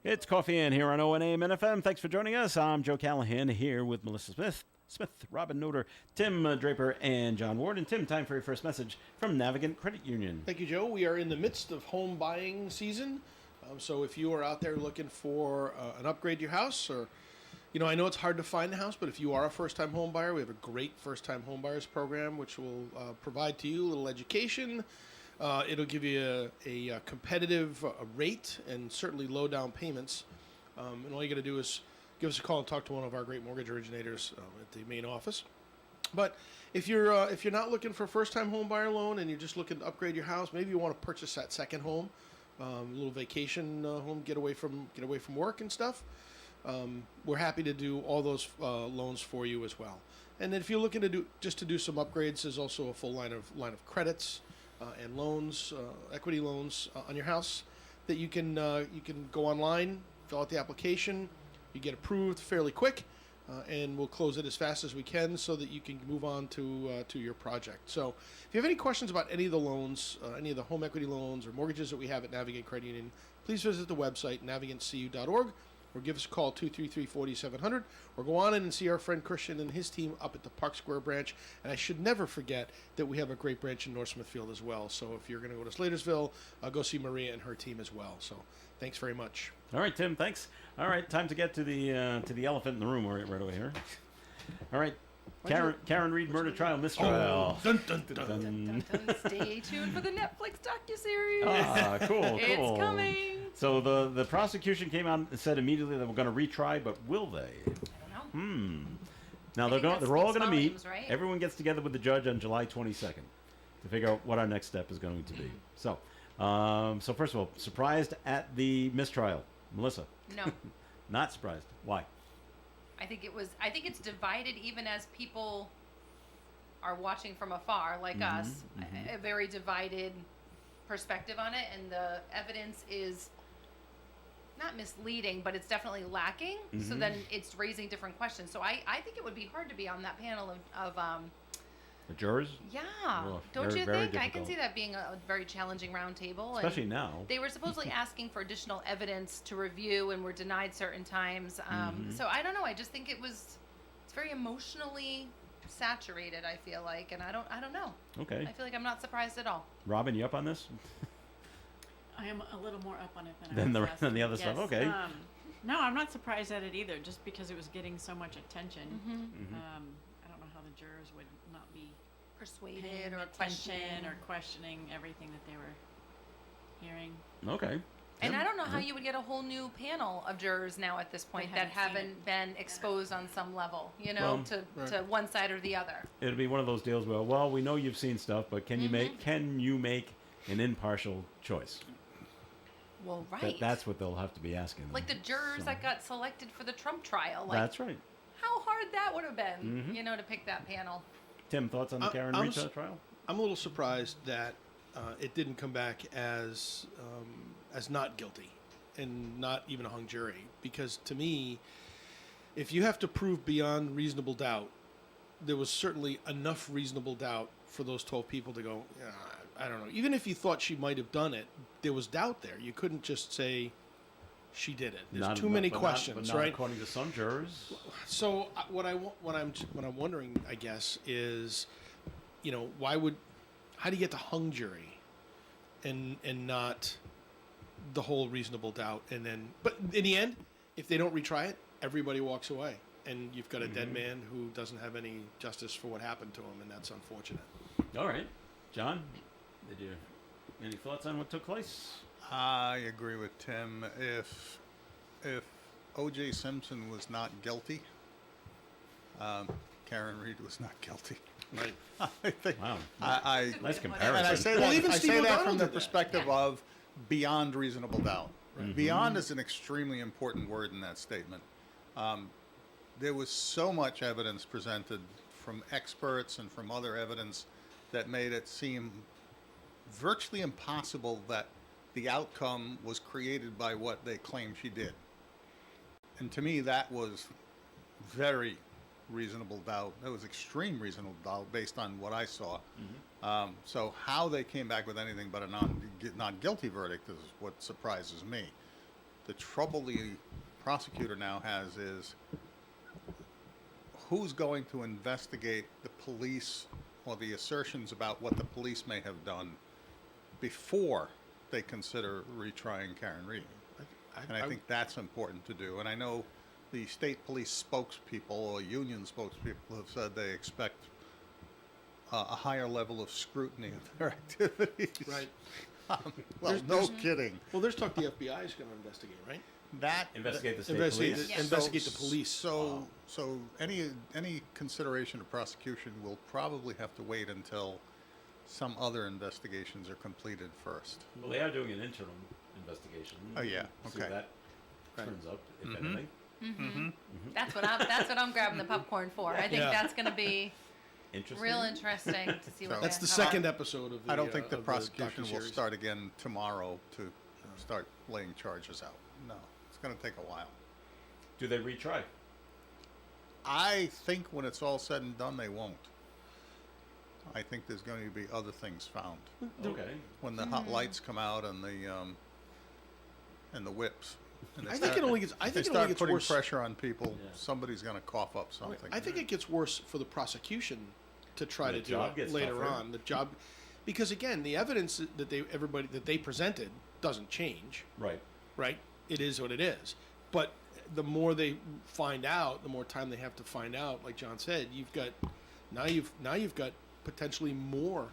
It's Coffee In here on ONAM and FM. Thanks for joining us. I'm Joe Callahan here with Melissa Smith, Robin Noter, Tim Draper, and John Ward. And Tim, time for your first message from Navigant Credit Union.
Thank you, Joe. We are in the midst of home buying season. So if you are out there looking for an upgrade to your house, or, I know it's hard to find a house, but if you are a first-time home buyer, we have a great first-time home buyers program, which will provide to you a little education. It'll give you a competitive rate and certainly low down payments. And all you got to do is give us a call and talk to one of our great mortgage originators at the main office. But if you're not looking for a first-time home buyer loan and you're just looking to upgrade your house, maybe you want to purchase that second home, a little vacation home, get away from work and stuff. We're happy to do all those loans for you as well. And then if you're looking to do some upgrades, there's also a full line of credits and loans, equity loans on your house that you can go online, fill out the application, you get approved fairly quick, and we'll close it as fast as we can so that you can move on to your project. So if you have any questions about any of the loans, any of the home equity loans or mortgages that we have at Navigant Credit Union, please visit the website, navigantcu.org, or give us a call, 233-4700, or go on in and see our friend Christian and his team up at the Park Square branch. And I should never forget that we have a great branch in North Smithfield as well. So if you're going to go to Slatersville, go see Maria and her team as well. So thanks very much.
All right, Tim, thanks. All right, time to get to the elephant in the room right over here. All right, Karen Reed murder trial, mistrial.
Dun, dun, dun, dun.
Dun, dun, dun. Stay tuned for the Netflix docuseries.
Ah, cool.
It's coming.
So the prosecution came out and said immediately they were going to retry, but will they?
I don't know.
Now
I think that
they're all
speaks
going to meet.
volumes, right?
Everyone gets together with the judge on July 22nd to figure out what our next step is going to be. So, so first of all, surprised at the mistrial, Melissa?
No.
Not surprised. Why?
I think it's divided even as people are watching from afar, like us, a very divided perspective on it, and the evidence is not misleading, but it's definitely lacking. So then it's raising different questions. So I think it would be hard to be on that panel of
The jurors?
yeah.
Ugh,
Don't
very,
you
very
think? I can
difficult.
see that being a very challenging roundtable.
Especially now.
They were supposedly asking for additional evidence to review and were denied certain times. So I don't know. I just think it's very emotionally saturated, I feel like, and I don't know.
Okay.
I feel like I'm not surprised at all.
Robin, you up on this?
I am a little more up on it than I
Than
was
the-
last
than the
week,
other stuff,
yes.
okay.
No, I'm not surprised at it either, just because it was getting so much attention. I don't know how the jurors would not be
Persuaded
paying
or
attention
questioning.
or questioning everything that they were hearing.
Okay.
And
Yep.
I don't know how you would get a whole new panel of jurors now at this point that
haven't seen
haven't been exposed on some level,
Well,
to one side or the other.
It'll be one of those deals where, well, we know you've seen stuff, but can you make an impartial choice?
Well, right.
That's what they'll have to be asking them.
Like the jurors
So-
that got selected for the Trump trial. Like,
That's right.
how hard that would have been, to pick that panel.
Tim, thoughts on the Karen
I'm
Reed
s-
trial?
I'm a little surprised that it didn't come back as not guilty and not even a hung jury. Because to me, if you have to prove beyond reasonable doubt, there was certainly enough reasonable doubt for those 12 people to go, yeah, I don't know. Even if you thought she might have done it, there was doubt there. You couldn't just say she did it. There's too many questions, right?
According to some jurors.
So what I'm wondering, I guess, is, how do you get to hung jury, and not the whole reasonable doubt, but in the end, if they don't retry it, everybody walks away, and you've got a dead man who doesn't have any justice for what happened to him, and that's unfortunate.
All right. John, any thoughts on what took place?
I agree with Tim. If O.J. Simpson was not guilty, Karen Reed was not guilty.
Right.
I think.
Wow.
I
Nice
and
comparison.
I say
Well,
that,
even
I
Steve
say that
O'Donnell
from the
did that.
perspective of beyond reasonable doubt. Beyond is an extremely important word in that statement. There was so much evidence presented from experts and from other evidence that made it seem virtually impossible that the outcome was created by what they claim she did. And to me, that was very reasonable doubt. There was extreme reasonable doubt based on what I saw. So how they came back with anything but a not guilty verdict is what surprises me. The trouble the prosecutor now has is who's going to investigate the police or the assertions about what the police may have done before they consider retrying Karen Reed. And I think that's important to do. And I know the state police spokespeople or union spokespeople have said they expect a higher level of scrutiny of their activities.
Right.
Well, no kidding.
Well, there's talk the FBI is going to investigate, right?
That
Investigate the state
Investigate,
police.
Yeah.
investigate the police.
So any consideration of prosecution will probably have to wait until some other investigations are completed first.
Well, they are doing an internal investigation.
Oh, yeah,
See
okay.
what that turns up, if anything.
That's what I'm grabbing the popcorn for. I think
Yeah.
that's going to be
Interesting.
real interesting to see what
That's the
how-
second episode of the
I don't think the
of
prosecution will
docuseries.
start again tomorrow to start laying charges out. No, it's going to take a while.
Do they retry?
I think when it's all said and done, they won't. I think there's going to be other things found
Okay.
when the hot lights come out and the whips. And they
I think it only gets. I
they
think it only
start
gets
putting
worse.
pressure on people.
Yeah.
Somebody's going to cough up something.
I think it gets worse for the prosecution to try
The
to do
job
it
gets
later
tougher.
on. The job, because again, the evidence that they presented doesn't change.
Right.
Right? It is what it is. But the more they find out, the more time they have to find out. Like John said, you've got potentially more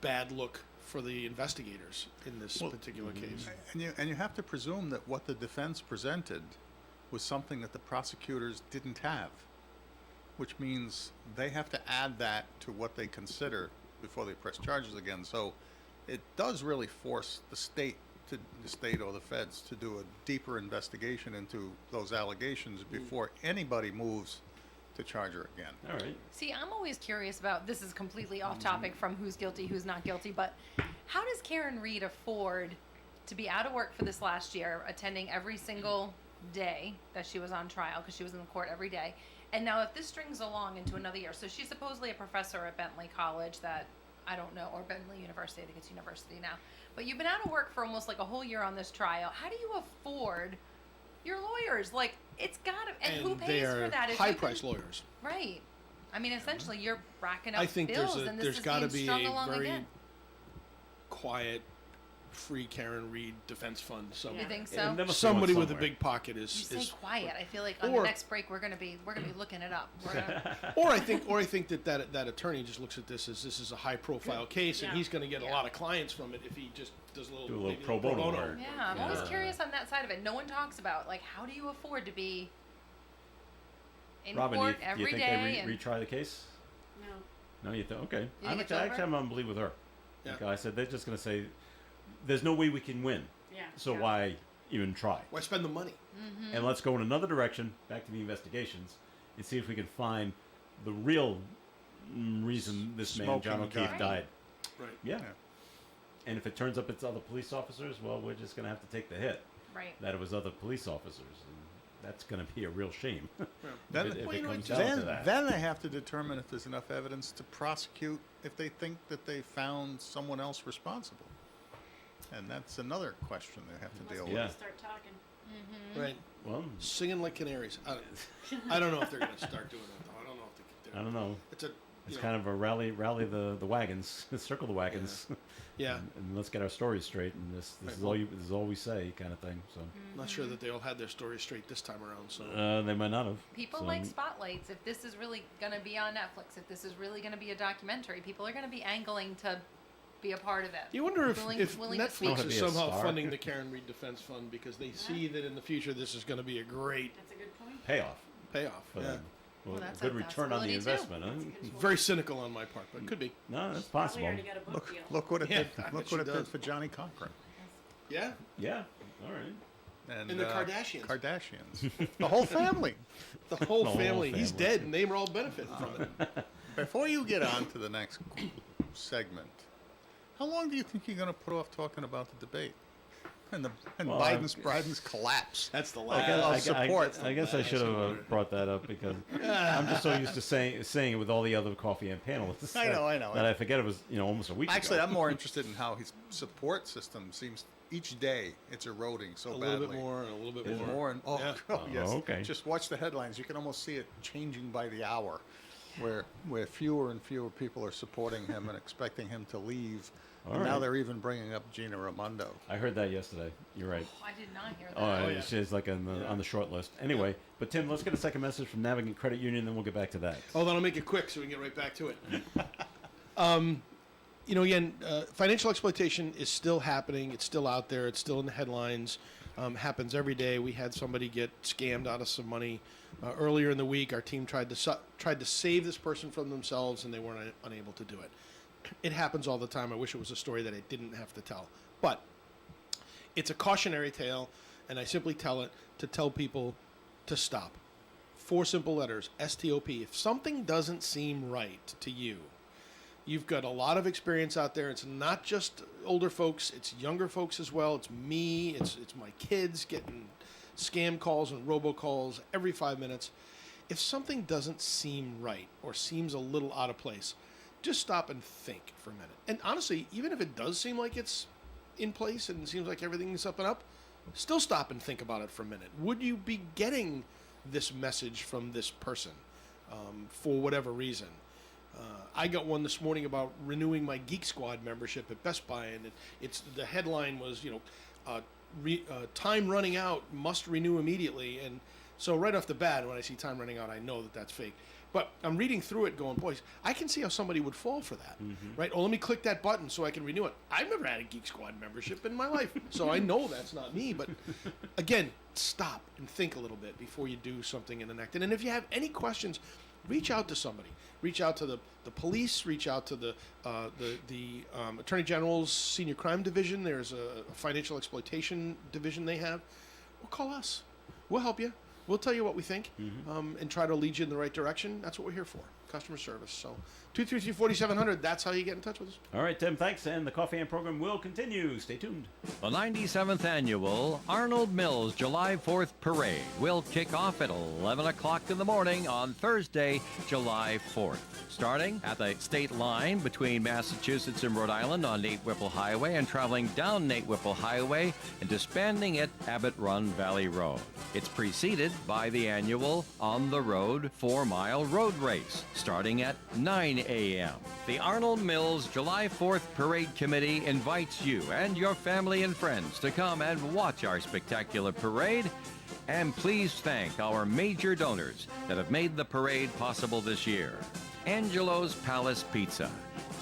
bad look for the investigators in this particular case.
And you have to presume that what the defense presented was something that the prosecutors didn't have, which means they have to add that to what they consider before they press charges again. So it does really force the state or the feds to do a deeper investigation into those allegations before anybody moves to charge her again.
All right.
See, I'm always curious about this is completely off topic from who's guilty, who's not guilty, but how does Karen Reed afford to be out of work for this last year, attending every single day that she was on trial because she was in the court every day? And now if this strings along into another year, so she's supposedly a professor at Bentley College that I don't know, or Bentley University, I think it's university now. But you've been out of work for almost like a whole year on this trial. How do you afford your lawyers? Like, it's gotta, and who
they
pays
are
for that? If you
high-priced
can-
lawyers.
Right. I mean, essentially, you're racking up
I think
bills, and this
there's
is
got to
being
be
strung
a
along
very
again.
quiet, free Karen Reed defense fund somewhere.
You think so?
And there must be
Somebody
one
with a
somewhere.
big pocket
You
is,
say quiet. I feel like on
Or-
the next break we're gonna be looking it up. We're gonna,
or I think that attorney just looks at this as this is a high profile case and
Yeah.
he's going to get a
Yeah.
lot of clients from it if he just does a little,
Do a little
maybe
pro bono work.
yeah, I'm always
Yeah.
curious on that side of it. No one talks about like how do you afford to be in
Robin,
court
do you
every
think
day
they
and
retry the case?
No.
No, you think? Okay.
You think it's
actually,
over?
I'm on believe with her.
Yeah.
Okay, I said they're just going to say, "There's no way we can win,
Yeah.
so
yeah.
why even try?"
Why spend the money?
And let's go in another direction, back to the investigations, and see if we can find the real reason this man, John
Smoking
O'Keefe,
gun.
died.
Right.
Yeah.
Yeah.
And if it turns up it's other police officers, well, we're just going to have to take the hit
right.
that it was other police officers. And that's going to be a real shame.
Then,
if
well,
it
you know,
comes
it's-
down to that.
then they have to determine if there's enough evidence to prosecute if they think that they found someone else responsible. And that's another question they have to
Unless
deal
people
Yeah.
start talking.
Right.
Well,
Singing like canaries. I don't know if they're going to start doing that though. I don't know if they
I don't know.
It's a
It's
you
kind of a rally the wagons, circle the wagons,
yeah.
and let's get our stories straight. And this
Right,
is
well-
this is all we say, kind of thing. So
I'm not sure that they all had their stories straight this time around. So
they might not have.
People
So,
like spotlights. If this is really gonna be on Netflix, if this is really gonna be a documentary, people are gonna be angling to be a part of it.
you wonder if,
Willing-
if
willing to speak.
Wanna
Netflix
be
is
a
somehow
star.
funding the Karen Reed Defense Fund because they see that in the future this is going to be a great
That's a good point.
payoff
payoff.
for
Yeah.
them. Well,
that's
good
a
return on the
possibility, too.
investment, huh?
That's a good point.
Very cynical on my part, but it could be.
No, that's
Probably
possible.
already got a book deal.
Look what it
Yeah,
did.
I bet
Look
she
what it
does.
did for Johnny Cochran
Yeah.
Yeah. All right.
and
And the Kardashians.
Kardashians, the whole family.
The whole
The whole
family. He's
family.
dead, and they were all benefiting from it.
Before you get on to the next segment, how long do you think you're going to put off talking about the debate? and
Well,
Biden's collapse.
That's the
I
last.
guess,
Of support.
I guess I should have brought that up because I'm just so used to saying it with all the other coffee and panelists.
I know.
That I forget it was almost a week
Actually,
ago.
I'm more interested in how his support system seems each day it's eroding so
a
badly.
little bit more and a little bit
There's
more.
more and
Yeah.
yes.
okay.
Just watch the headlines. You can almost see it changing by the hour, where fewer and fewer people are supporting him and expecting him to leave.
All
And now
right.
they're even bringing up Gina Raimondo.
I heard that yesterday. You're right.
I did not hear that.
Oh, she's like on the short list. Anyway, but Tim, let's get a second message from Navigant Credit Union, then we'll get back to that.
Oh, then I'll make it quick so we can get right back to it. Again, financial exploitation is still happening. It's still out there. It's still in the headlines. Happens every day. We had somebody get scammed out of some money earlier in the week. Our team tried to save this person from themselves, and they weren't unable to do it. It happens all the time. I wish it was a story that I didn't have to tell, but it's a cautionary tale, and I simply tell it to tell people to stop. 4 simple letters, STOP. If something doesn't seem right to you, you've got a lot of experience out there. It's not just older folks, it's younger folks as well. It's me, it's my kids getting scam calls and robocalls every 5 minutes. If something doesn't seem right or seems a little out of place, just stop and think for a minute. And honestly, even if it does seem like it's in place and it seems like everything's up and up, still stop and think about it for a minute. Would you be getting this message from this person for whatever reason? I got one this morning about renewing my Geek Squad membership at Best Buy, and the headline was, time running out, must renew immediately. And so right off the bat, when I see time running out, I know that that's fake. But I'm reading through it going, boys, I can see how somebody would fall for that, right? Oh, let me click that button so I can renew it. I've never had a Geek Squad membership in my life, so I know that's not me. But again, stop and think a little bit before you do something in the next. And if you have any questions, reach out to somebody. Reach out to the police. Reach out to the Attorney General's Senior Crime Division. There's a financial exploitation division they have. Well, call us. We'll help you. We'll tell you what we think and try to lead you in the right direction. That's what we're here for, customer service. So 233-4700, that's how you get in touch with us.
All right, Tim, thanks. And the Coffee and program will continue. Stay tuned.
The 97th Annual Arnold Mills July 4th Parade will kick off at 11 o'clock in the morning on Thursday, July 4th. Starting at the state line between Massachusetts and Rhode Island on Nate Whipple Highway and traveling down Nate Whipple Highway and disbanding at Abbott Run Valley Road. It's preceded by the annual On the Road 4-mile road race starting at 9 a.m. The Arnold Mills July 4th Parade Committee invites you and your family and friends to come and watch our spectacular parade. And please thank our major donors that have made the parade possible this year. Angelo's Palace Pizza,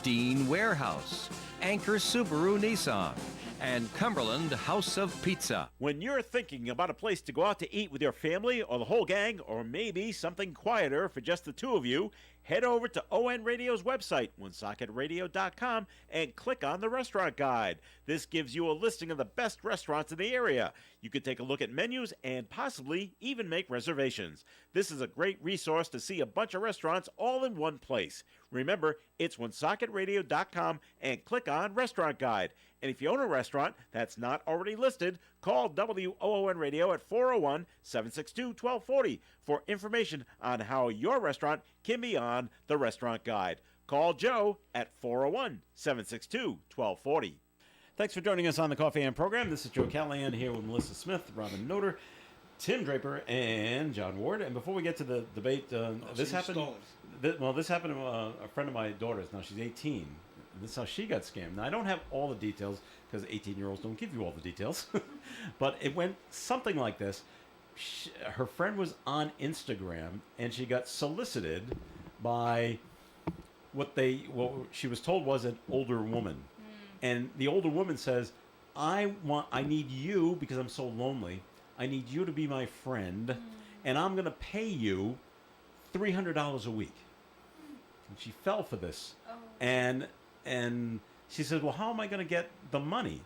Dean Warehouse, Anchor Subaru Nissan, and Cumberland House of Pizza.
When you're thinking about a place to go out to eat with your family or the whole gang, or maybe something quieter for just the two of you, head over to ON Radio's website, wonsocketradio.com, and click on the restaurant guide. This gives you a listing of the best restaurants in the area. You can take a look at menus and possibly even make reservations. This is a great resource to see a bunch of restaurants all in one place. Remember, it's wonsocketradio.com and click on Restaurant Guide. And if you own a restaurant that's not already listed, call WOON Radio at 401-762-1240 for information on how your restaurant can be on the Restaurant Guide. Call Joe at 401-762-1240. Thanks for joining us on the Coffee and program. This is Joe Callahan here with Melissa Smith, Robin Noter, Tim Draper, and John Ward. And before we get to the debate, this happened. This happened to a friend of my daughter's. Now she's 18. This is how she got scammed. Now I don't have all the details because 18-year-olds don't give you all the details, but it went something like this. Her friend was on Instagram and she got solicited by what she was told was an older woman. And the older woman says, I need you because I'm so lonely. I need you to be my friend, and I'm going to pay you $300 a week. And she fell for this. Oh. And she said, well, how am I going to get the money?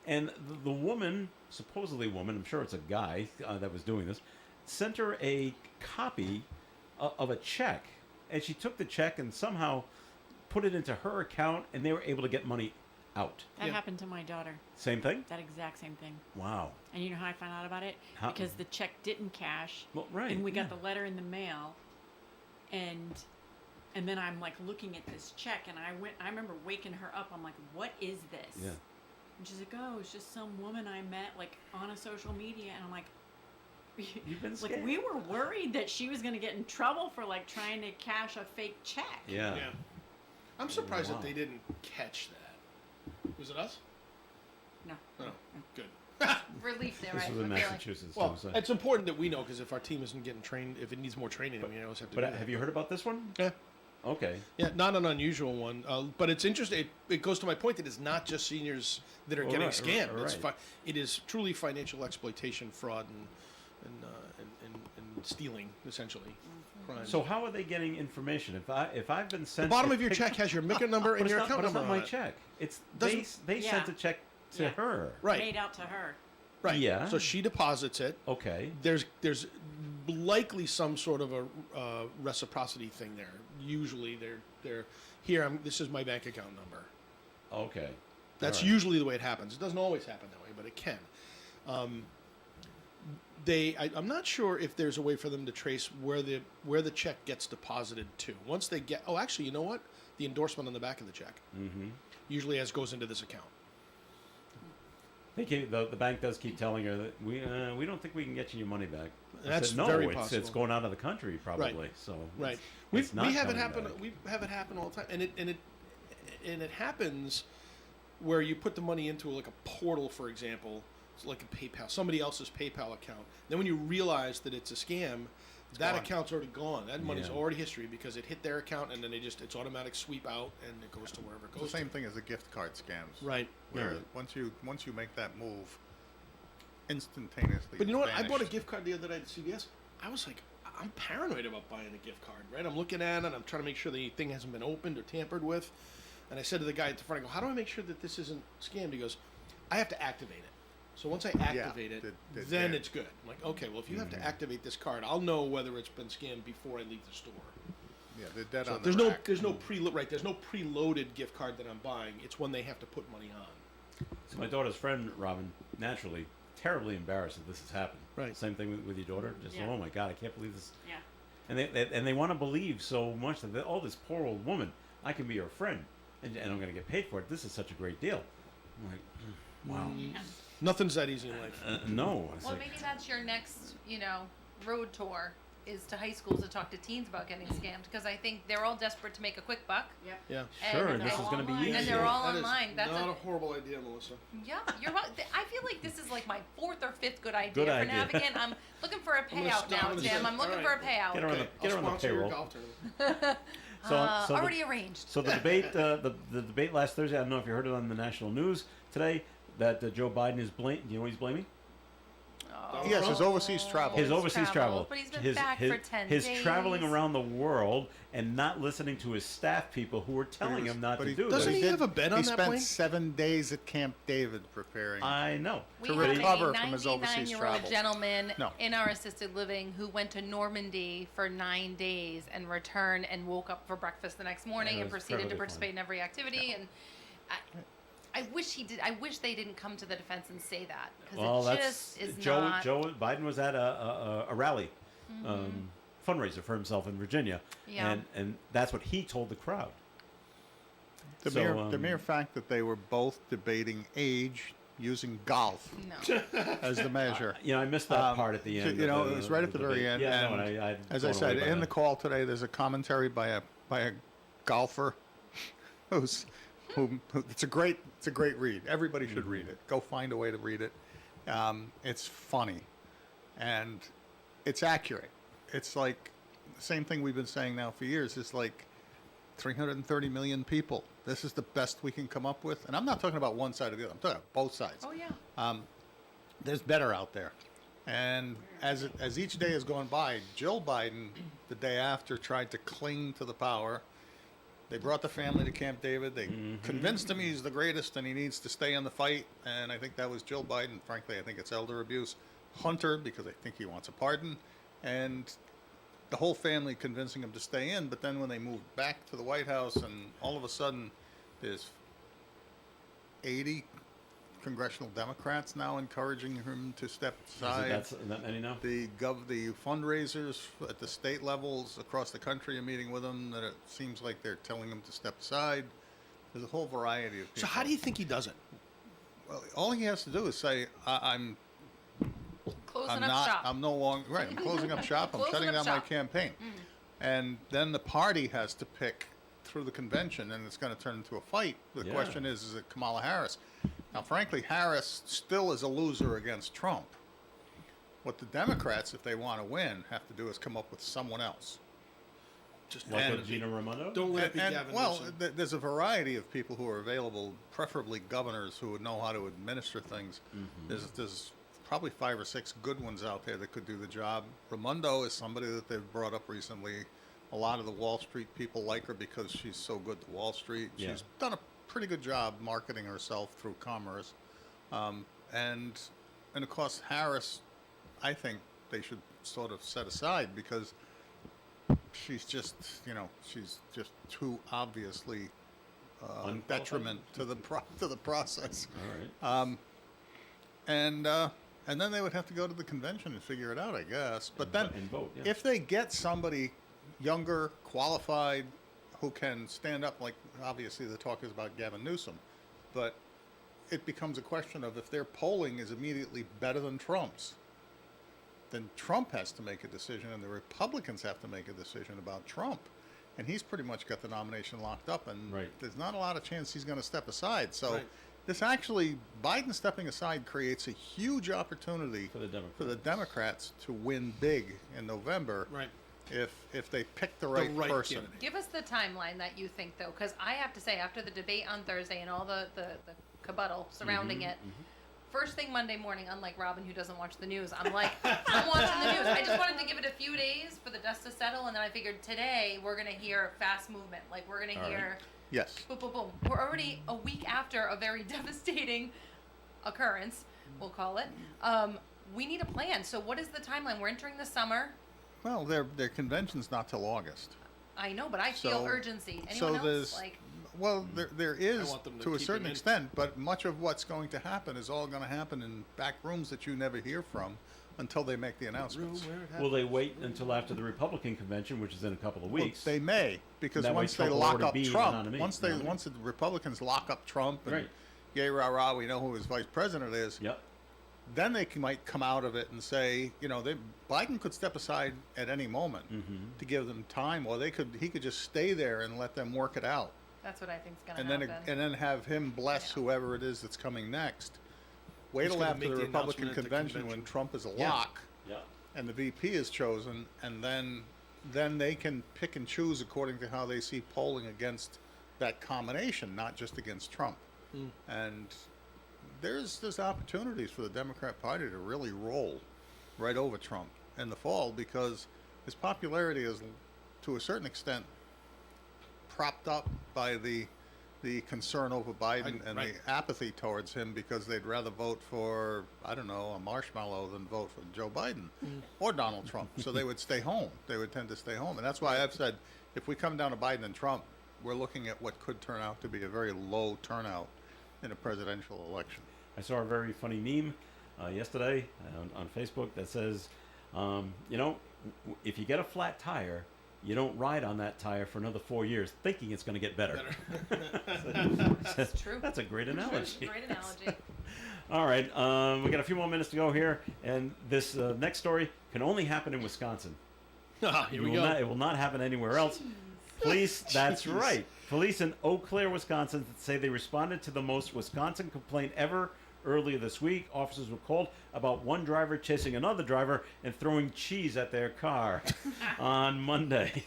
And the woman, supposedly woman, I'm sure it's a guy that was doing this, sent her a copy of a check. And she took the check and somehow put it into her account, and they were able to get money out.
That
Yeah.
happened to my daughter.
Same thing?
That exact same thing.
Wow.
And you know how I found out about it?
How-
Because the check didn't cash.
Well, right,
And we got
yeah.
the letter in the mail, and then I'm like looking at this check, and I remember waking her up. I'm like, "What is this?"
Yeah.
And she's like, "Oh, it's just some woman I met like on a social media," and I'm like.
You've been
Like
scammed.
we were worried that she was going to get in trouble for like trying to cash a fake check.
Yeah.
Yeah. I'm surprised
Wow.
that they didn't catch that. Was it us?
No.
No. Good.
Relief there,
This
right?
was in
We're feeling-
Massachusetts.
Well,
too, so.
it's important that we know because if our team isn't getting trained, if it needs more training, we always have to.
But
do that.
have you heard about this one?
Yeah.
Okay.
Yeah, not an unusual one, but it's interesting. It goes to my point that it's not just seniors that are
Well,
getting
right,
scammed. It's
right.
it is truly financial exploitation, fraud, and stealing, essentially. Crime.
So how are they getting information? If I've been
the
sent
bottom
a
of your
pic-
check has your MICA number
but
and
it's
your
not,
account
but it's
number
not
on
my
it.
check. It's
Doesn't-
they
Yeah.
sent a check to
Yeah.
her.
Right.
Made out to her.
Right.
Yeah.
So she deposits it.
Okay.
There's likely some sort of a reciprocity thing there. Usually they're here. This is my bank account number.
Okay.
That's
All right.
usually the way it happens. It doesn't always happen that way, but it can. I'm not sure if there's a way for them to trace where the check gets deposited to. Once they get, oh, actually, you know what? The endorsement on the back of the check usually goes into this account.
They keep, the bank does keep telling her that we don't think we can get you your money back. I
That's
said, no,
very
it's
possible.
going out of the country probably. So
Right.
it's-
We
it's not
have it
coming
happen.
back.
We have it happen all the time, and it happens where you put the money into like a portal, for example, it's like a PayPal, somebody else's PayPal account. Then when you realize that it's a scam, that
gone.
account's already gone. That money's
Yeah.
already history because it hit their account, and then it's automatic sweep out, and it goes to wherever it
It's
goes.
the same thing as the gift card scams.
Right.
Where
Yeah.
once you make that move, instantaneously.
But you know what?
it's
I bought a
vanished.
gift card the other day at CVS. I was like, I'm paranoid about buying a gift card, right? I'm looking at it, I'm trying to make sure the thing hasn't been opened or tampered with. And I said to the guy at the front, I go, how do I make sure that this isn't scammed? He goes, I have to activate it. So once I activate it, then
yeah.
it's good. I'm like, okay, well, if you have to activate this card, I'll know whether it's been scammed before I leave the store.
Yeah, they're dead
So
on
there's
the
no
rack.
there's no there's no preloaded gift card that I'm buying. It's when they have to put money on.
So my daughter's friend Robin, naturally, terribly embarrassed that this has happened.
Right.
Same thing with your daughter. Just
Yeah.
oh my God, I can't believe this.
Yeah.
And they want to believe so much that oh, this poor old woman, I can be her friend, and I'm going to get paid for it. This is such a great deal. I'm like, wow.
Nothing's that easy in life.
No. It's
Well,
like,
maybe that's your next, road tour is to high schools to talk to teens about getting scammed because I think they're all desperate to make a quick buck.
Yep.
Yeah.
sure,
and
and this
they're
is going to be
online.
easy.
And they're all
That is
online. That's
not
a
a horrible idea, Melissa.
Yeah, you're right. I feel like this is like my fourth or fifth good idea
Good
for
idea.
Navigant. I'm looking for a
gonna
payout
stop
now,
and
Tim.
say,
I'm looking
all
for a
right.
payout.
Get her on the,
Okay,
get her
I'll
on the
sponsor your
payroll.
golf tournament.
So the-
Already arranged.
So the debate, the debate last Thursday. I don't know if you heard it on the national news today. That Joe Biden is Do you know what he's blaming?
Oh,
Yes, his overseas travel.
His overseas travel.
But he's been
his,
back
his,
for 10
his
days.
traveling around the world and not listening to his staff people who were telling him not
But
to
he-
do
Doesn't
this.
he have a bed on
He
that
spent
plane?
7 days at Camp David preparing.
I know.
We
to
have
recover
a
from his overseas
99-year-old
travel.
gentleman
No.
in our assisted living who went to Normandy for 9 days and returned and woke up for breakfast the next morning
Yeah, it
and
was
proceeded to
incredibly
participate in every activity. And I wish he did. I wish they didn't come to the defense and say that because
Well,
it
that's
just is
Joe.
not.
Joe Biden was at a rally, fundraiser for himself in Virginia,
Yeah.
and that's what he told the crowd.
The,
So,
the mere fact that they were both debating age using golf
No.
as the measure.
I missed that part at the
so,
end.
you
of
know,
the-
it was right at the very
debate.
end.
Yeah, no,
and
and I'd
as I
gone
said,
away by
in the
that.
call today, there's a commentary by a golfer who it's a great read. Everybody should read it. Go find a way to read it. It's funny, and it's accurate. It's like the same thing we've been saying now for years. It's like 330 million people. This is the best we can come up with, and I'm not talking about one side or the other. I'm talking about both sides.
Oh yeah.
There's better out there. And as each day has gone by, Jill Biden, the day after, tried to cling to the power. They brought the family to Camp David. They convinced him he's the greatest and he needs to stay in the fight. And I think that was Jill Biden. Frankly, I think it's elder abuse. Hunter, because I think he wants a pardon. And the whole family convincing him to stay in. But then when they moved back to the White House and all of a sudden there's 80 congressional Democrats now encouraging him to step aside.
That's that many now?
The fundraisers at the state levels across the country are meeting with him. That it seems like they're telling him to step aside. There's a whole variety of people.
So how do you think he does it?
Well, all he has to do is say, I'm
Closing up
not.
shop.
I'm no longer right. I'm closing up shop. I'm
Closing
shutting
up
down my
shop.
campaign. And then the party has to pick through the convention, and it's going to turn into a fight. The
Yeah.
question is it Kamala Harris? Now, frankly, Harris still is a loser against Trump. What the Democrats, if they want to win, have to do is come up with someone else.
Just
Like
And-
a Gina Raimondo?
don't let it be
And,
Gavin
well,
Newsom.
there's a variety of people who are available, preferably governors who would know how to administer things. There's probably 5 or 6 good ones out there that could do the job. Raimondo is somebody that they've brought up recently. A lot of the Wall Street people like her because she's so good to Wall Street.
Yeah.
She's done a pretty good job marketing herself through commerce. And of course, Harris, I think they should sort of set aside because she's just, she's just too obviously
Unqualified?
detriment to the process.
All right.
And then they would have to go to the convention and figure it out, I guess. But
And
then,
vo- and vote, yeah.
if they get somebody younger, qualified, who can stand up, like obviously the talk is about Gavin Newsom, but it becomes a question of if their polling is immediately better than Trump's, then Trump has to make a decision, and the Republicans have to make a decision about Trump. And he's pretty much got the nomination locked up, and
Right.
there's not a lot of chance he's going to step aside. So
Right.
this actually, Biden stepping aside creates a huge opportunity
For the Democrats.
Democrats to win big in November
Right.
if they pick the right,
right
person.
candidate.
Give us the timeline that you think, though, because I have to say, after the debate on Thursday and all the cabuttle surrounding it, first thing Monday morning, unlike Robin who doesn't watch the news, I'm like, I'm watching the news. I just wanted to give it a few days for the dust to settle, and then I figured today we're going to hear fast movement. Like, we're going to
All right.
hear
Yes.
boom, boom, boom. We're already a week after a very devastating occurrence, we'll call it. We need a plan. So what is the timeline? We're entering the summer.
Well, their convention's not till August.
I know, but I feel
So-
urgency. Anyone else?
there's
Like,
well, there is
want them to
to a
keep
certain
him in.
extent, but much of what's going to happen is all going to happen in back rooms that you never hear from until they make the announcements.
Will they wait until after the Republican convention, which is in a couple of
Well,
weeks?
they may, because
That way
once they
Trump will
lock
already
up
be the
Trump,
nominee.
once the Republicans lock up Trump and
Right.
yay rah rah, we know who his vice president is.
Yep.
Then they might come out of it and say, Biden could step aside at any moment to give them time, or he could just stay there and let them work it out,
that's what I think's going to
and
happen.
then have him bless
Yeah.
whoever it is that's coming next. Wait
He's
till
gonna
after
make
the
the
Republican
announcement at the
convention when
convention.
Trump is a
Yeah.
lock
Yeah.
and the VP is chosen, and then they can pick and choose according to how they see polling against that combination, not just against Trump. And there's opportunities for the Democrat Party to really roll right over Trump in the fall because his popularity is, to a certain extent, propped up by the concern over Biden and
Right.
the apathy towards him because they'd rather vote for, I don't know, a marshmallow than vote for Joe Biden or Donald Trump. So they would stay home. They would tend to stay home. And that's why I've said if we come down to Biden and Trump, we're looking at what could turn out to be a very low turnout in a presidential election.
I saw a very funny meme yesterday on Facebook that says, if you get a flat tire, you don't ride on that tire for another 4 years thinking it's going to get better.
That's true.
That's a great analogy.
Great analogy.
All right, we got a few more minutes to go here, and this next story can only happen in Wisconsin.
Here we
It will
go.
not- it will not happen anywhere else. Police, that's right. Police in Eau Claire, Wisconsin say they responded to the most Wisconsin complaint ever earlier this week. Officers were called about one driver chasing another driver and throwing cheese at their car on Monday.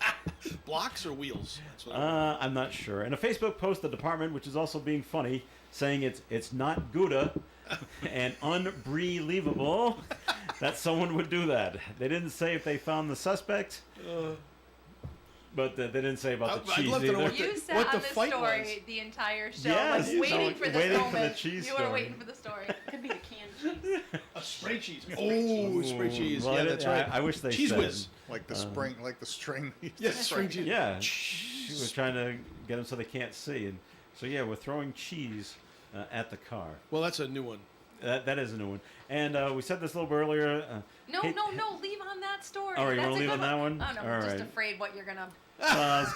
Blocks or wheels? That's what
I'm not sure. In a Facebook post, the department, which is also being funny, saying it's not Gouda and unbelievable that someone would do that. They didn't say if they found the suspect, but they didn't say about the
I'd
cheese
love to know
either.
what
You sat
what
on
the
this
fight
story
was.
the entire show,
Yes,
like waiting
so
for this
waiting for the
moment.
cheese
you were
story.
waiting for the story.
Could be the canned cheese.
A spray cheese. Oh, spray cheese.
Well,
Yeah, that's right.
I wish they
Cheese
said.
whiz.
Like the like the string.
Yes, spray cheese.
Yeah, she was trying to get them so they can't see, and so yeah, we're throwing cheese at the car.
Well, that's a new one.
That is a new one. And we said this a little bit earlier.
No,
hey-
no, leave on that story.
Oh, you
That's
wanna
a
leave
good
on that one?
Oh, no,
All
I'm just
right.
afraid what you're gonna.
Sad.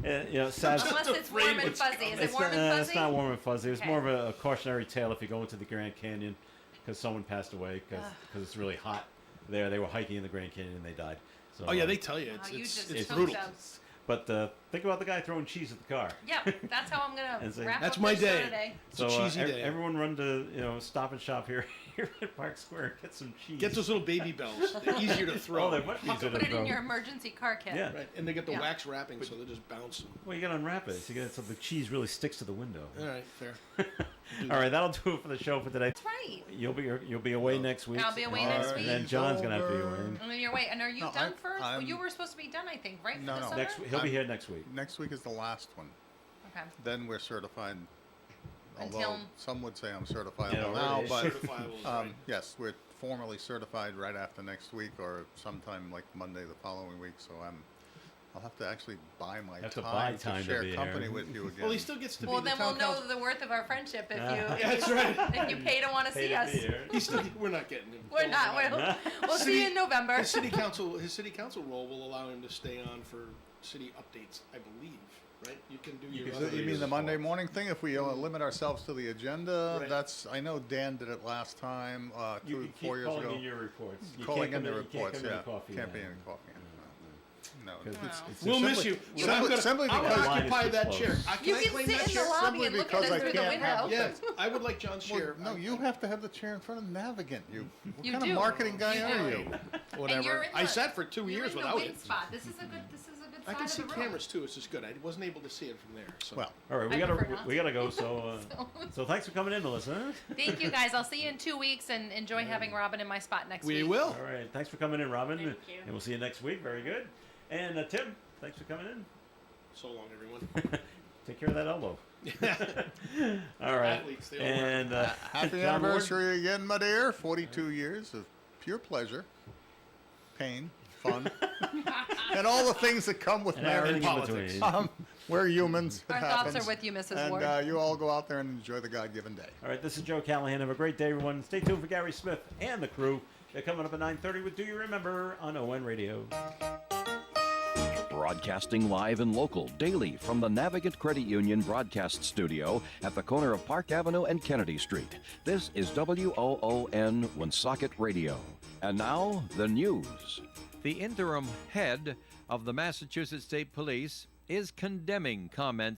Unless it's warm and fuzzy. Is it
It's
warm
not,
and fuzzy?
it's not warm and fuzzy. It's
Okay.
more of a cautionary tale if you go into the Grand Canyon because someone passed away because it's really hot there. They were hiking in the Grand Canyon and they died. So,
Oh yeah, they tell you
you
it's
just took
brutal.
those.
But think about the guy throwing cheese at the car.
Yep, that's how I'm gonna
And so-
wrap
That's
up
my
this show
day.
today.
It's a cheesy day.
Everyone run to Stop and Shop here at Park Square and get some cheese.
Get those little baby bells. They're easier to throw.
Oh, they're much easier to
Put it
throw.
in your emergency car kit.
Yeah.
Right, and they get the
Yeah.
wax wrapping, so they're just bouncing.
Well, you got to unwrap it so the cheese really sticks to the window.
All right, fair.
All right, that'll do it for the show for today.
That's right.
You'll be away next week.
I'll be away next week.
And then John's gonna have to be
Over.
away.
And then you're wait, and are you
No,
done first? Well,
I'm-
you were supposed to be done, I think, right?
No,
for the
no.
summer?
He'll be
I'm-
here next week.
Next week is the last one.
Okay.
Then we're certified. Although
Until-
some would say I'm certified
Yeah,
now,
already.
but
Certifiable is right.
yes, we're formally certified right after next week or sometime like Monday the following week. So I'll have to actually buy my
Have to buy time to
share
be
company
here.
with you again.
Well, he still gets to
Well,
be the
then we'll
town
know
council.
the worth of our friendship if you
That's right.
if you pay to want to
Pay
see
to
us.
be here.
He's still, we're not getting him.
We're
Don't
not.
worry about
We'll see you in November.
His city council role will allow him to stay on for city updates, I believe. Right? You can do your.
can
other
still
You
do
mean the
your
Monday
reports.
morning thing? If we limit ourselves to the agenda,
Right.
I know Dan did it last time,
You keep
4 years
calling
ago.
in your reports. You
Calling
can't
in the
come you
reports,
can't come
yeah.
in coffee.
Can't be
yeah.
any coffee. No.
'Cause
Wow.
it's
We'll miss
simply-
you. But
simply-
I'm gonna,
simply
I'm
because-
gonna
Line is
occupy
too
that
close.
chair.
You
I
can
claim
sit
that
in the
chair?
lobby
Simply
and look at
because
us
I
through the
can't
window.
have-
Yeah, I would like John's
Well,
chair.
no, you have to have the chair in front of Navigant. What
You
kind
do.
of marketing guy
You
are
do.
you?
And you're
Whatever.
in
I
the-
sat for 2
You're
years
in the
without
wing
it.
spot. This is a good
I can
side
see
of the room.
cameras too. It's just good. I wasn't able to see it from there. So.
Well,
All right,
I prefer not
we
to.
gotta go. So thanks for coming in, Melissa.
Thank you guys. I'll see you in 2 weeks and enjoy having Robin in my spot next
we
week.
will.
All right, thanks for coming in, Robin.
Thank you.
And we'll see you next week. Very good. And Tim, thanks for coming in.
So long, everyone.
Take care of that elbow. All right.
Athletes, they all
And
happy
John Ward?
anniversary again, my dear. 42 years of pure pleasure, pain, fun, and all the things that come with
And
marriage.
everything in between.
We're humans. It
Our thoughts
happens.
are with you, Mrs.
And
Ward.
you all go out there and enjoy the God-given day.
All right, this is Joe Callahan. Have a great day, everyone. Stay tuned for Gary Smith and the crew. They're coming up at 9:30 with Do You Remember on ON Radio.
Broadcasting live and local daily from the Navigant Credit Union broadcast studio at the corner of Park Avenue and Kennedy Street. This is WOON Woonsocket Radio. And now, the news. The interim head of the Massachusetts State Police is condemning comments